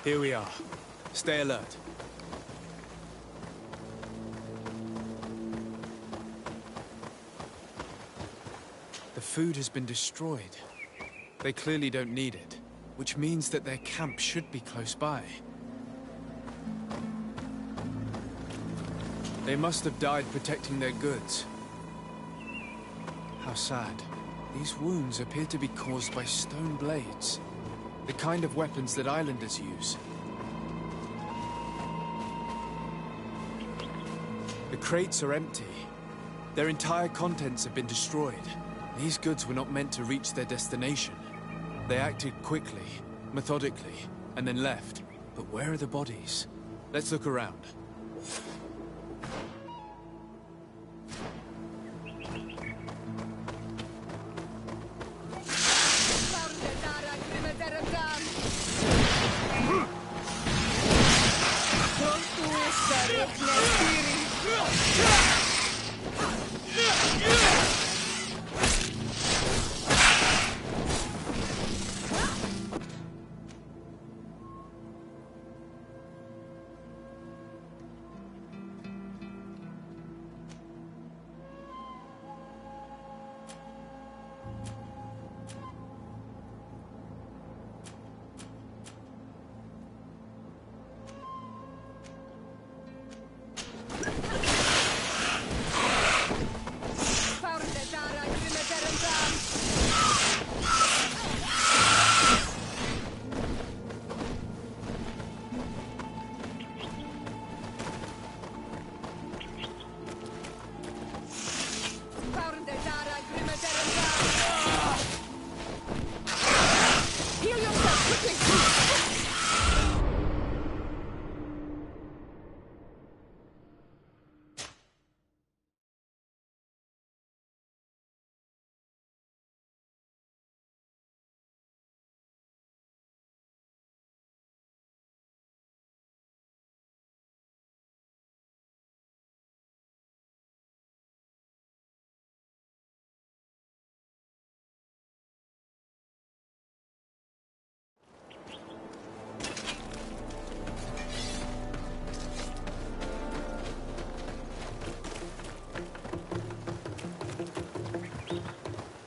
Here we are. Stay alert. The food has been destroyed. They clearly don't need it, which means that their camp should be close by. They must have died protecting their goods. How sad. These wounds appear to be caused by stone blades, the kind of weapons that islanders use. The crates are empty. Their entire contents have been destroyed. These goods were not meant to reach their destination. They acted quickly, methodically, and then left. But where are the bodies? Let's look around.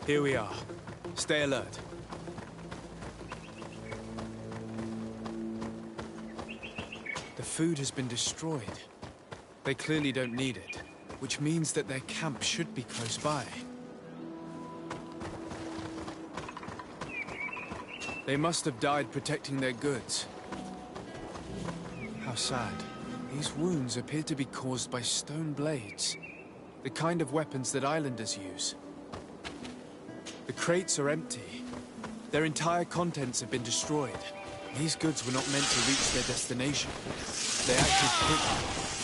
Here we are. Stay alert. The food has been destroyed. They clearly don't need it, which means that their camp should be close by. They must have died protecting their goods. How sad. These wounds appear to be caused by stone blades, the kind of weapons that islanders use. The crates are empty. Their entire contents have been destroyed. These goods were not meant to reach their destination. They acted quickly,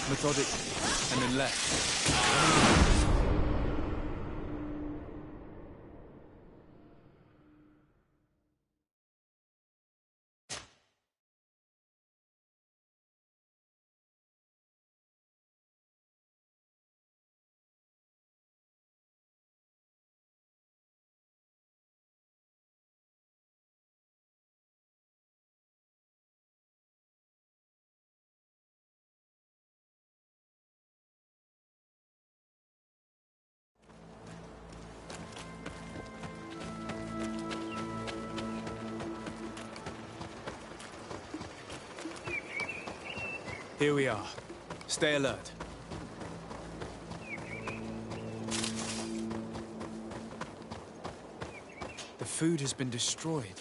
methodically, and then left. Here we are. Stay alert. The food has been destroyed.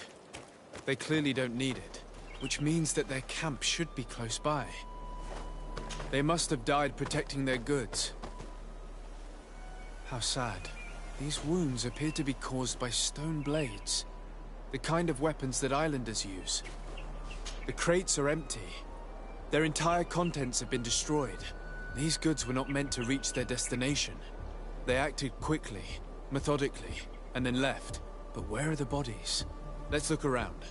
They clearly don't need it, which means that their camp should be close by. They must have died protecting their goods. How sad. These wounds appear to be caused by stone blades, the kind of weapons that islanders use. The crates are empty. Their entire contents have been destroyed. These goods were not meant to reach their destination. They acted quickly, methodically, and then left. But where are the bodies? Let's look around.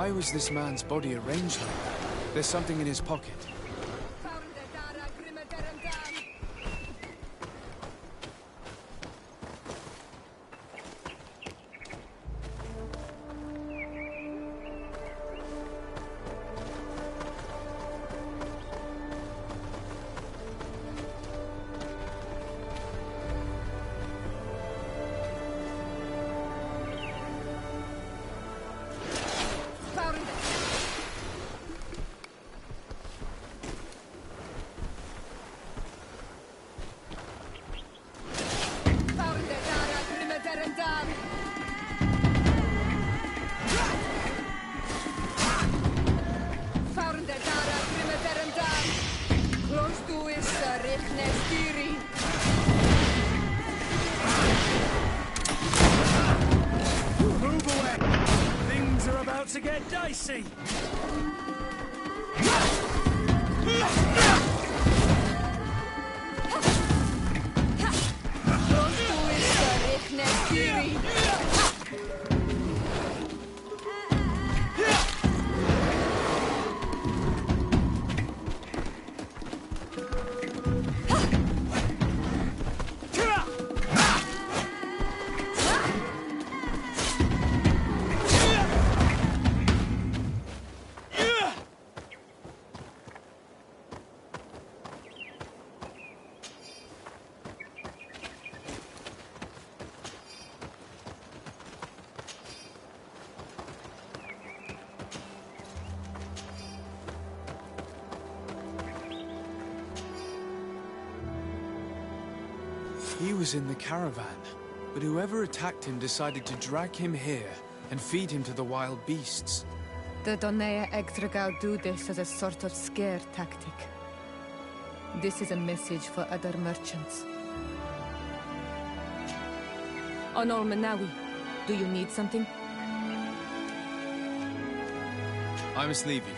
Why was this man's body arranged like that? There's something in his pocket. To get dicey. He was in the caravan, but whoever attacked him decided to drag him here and feed him to the wild beasts. The Donea Extragao do this as a sort of scare tactic. This is a message for other merchants. Onol Manawi, do you need something? I must leave you.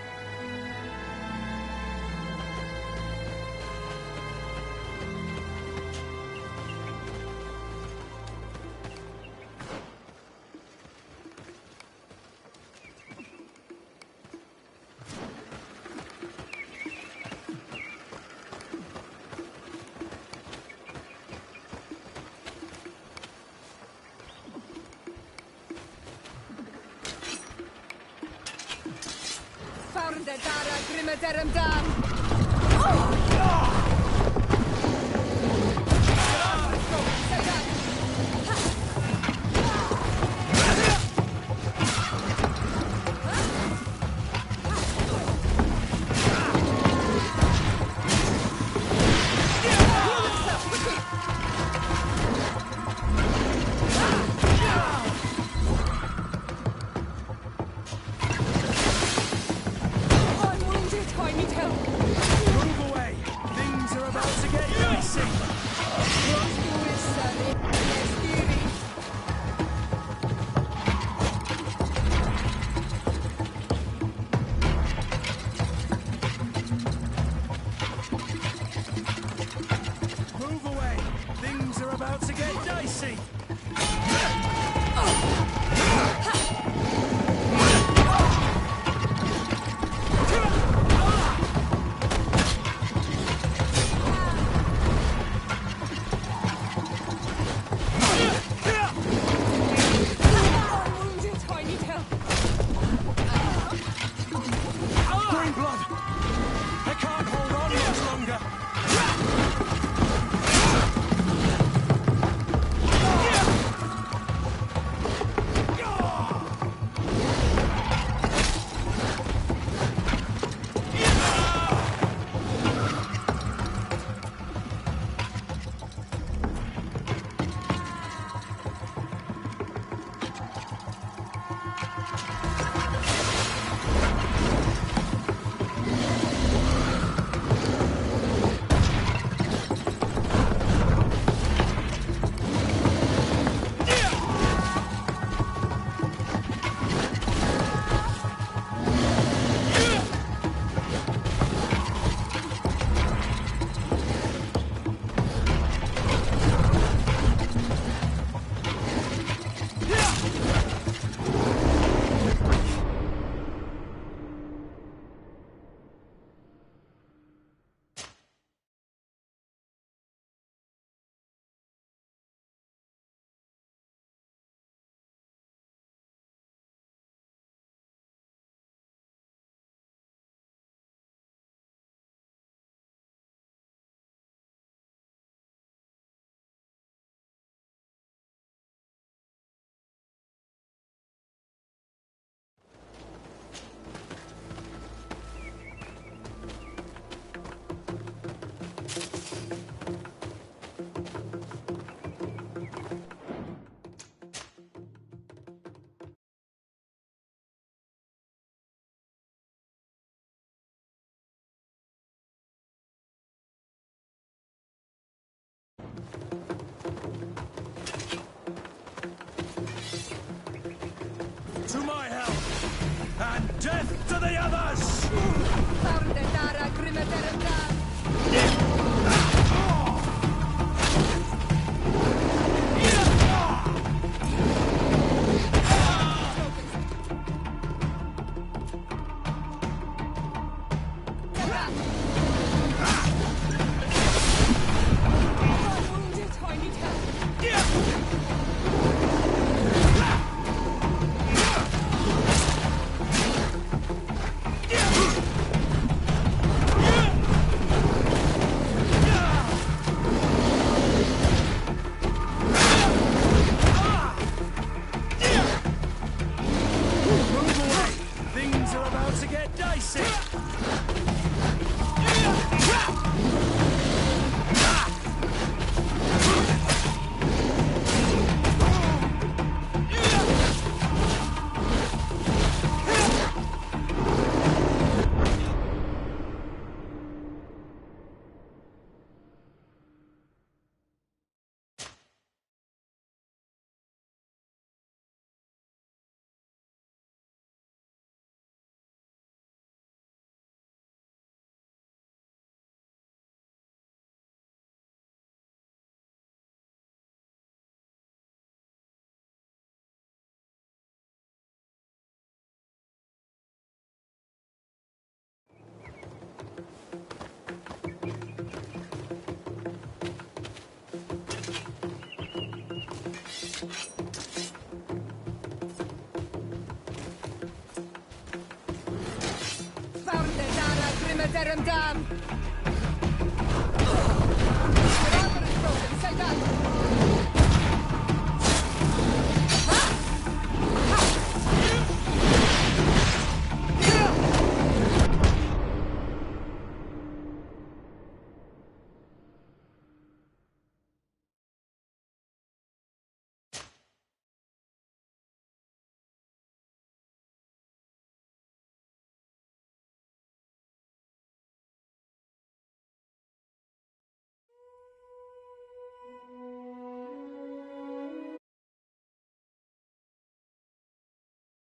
about to get dicey. Dam.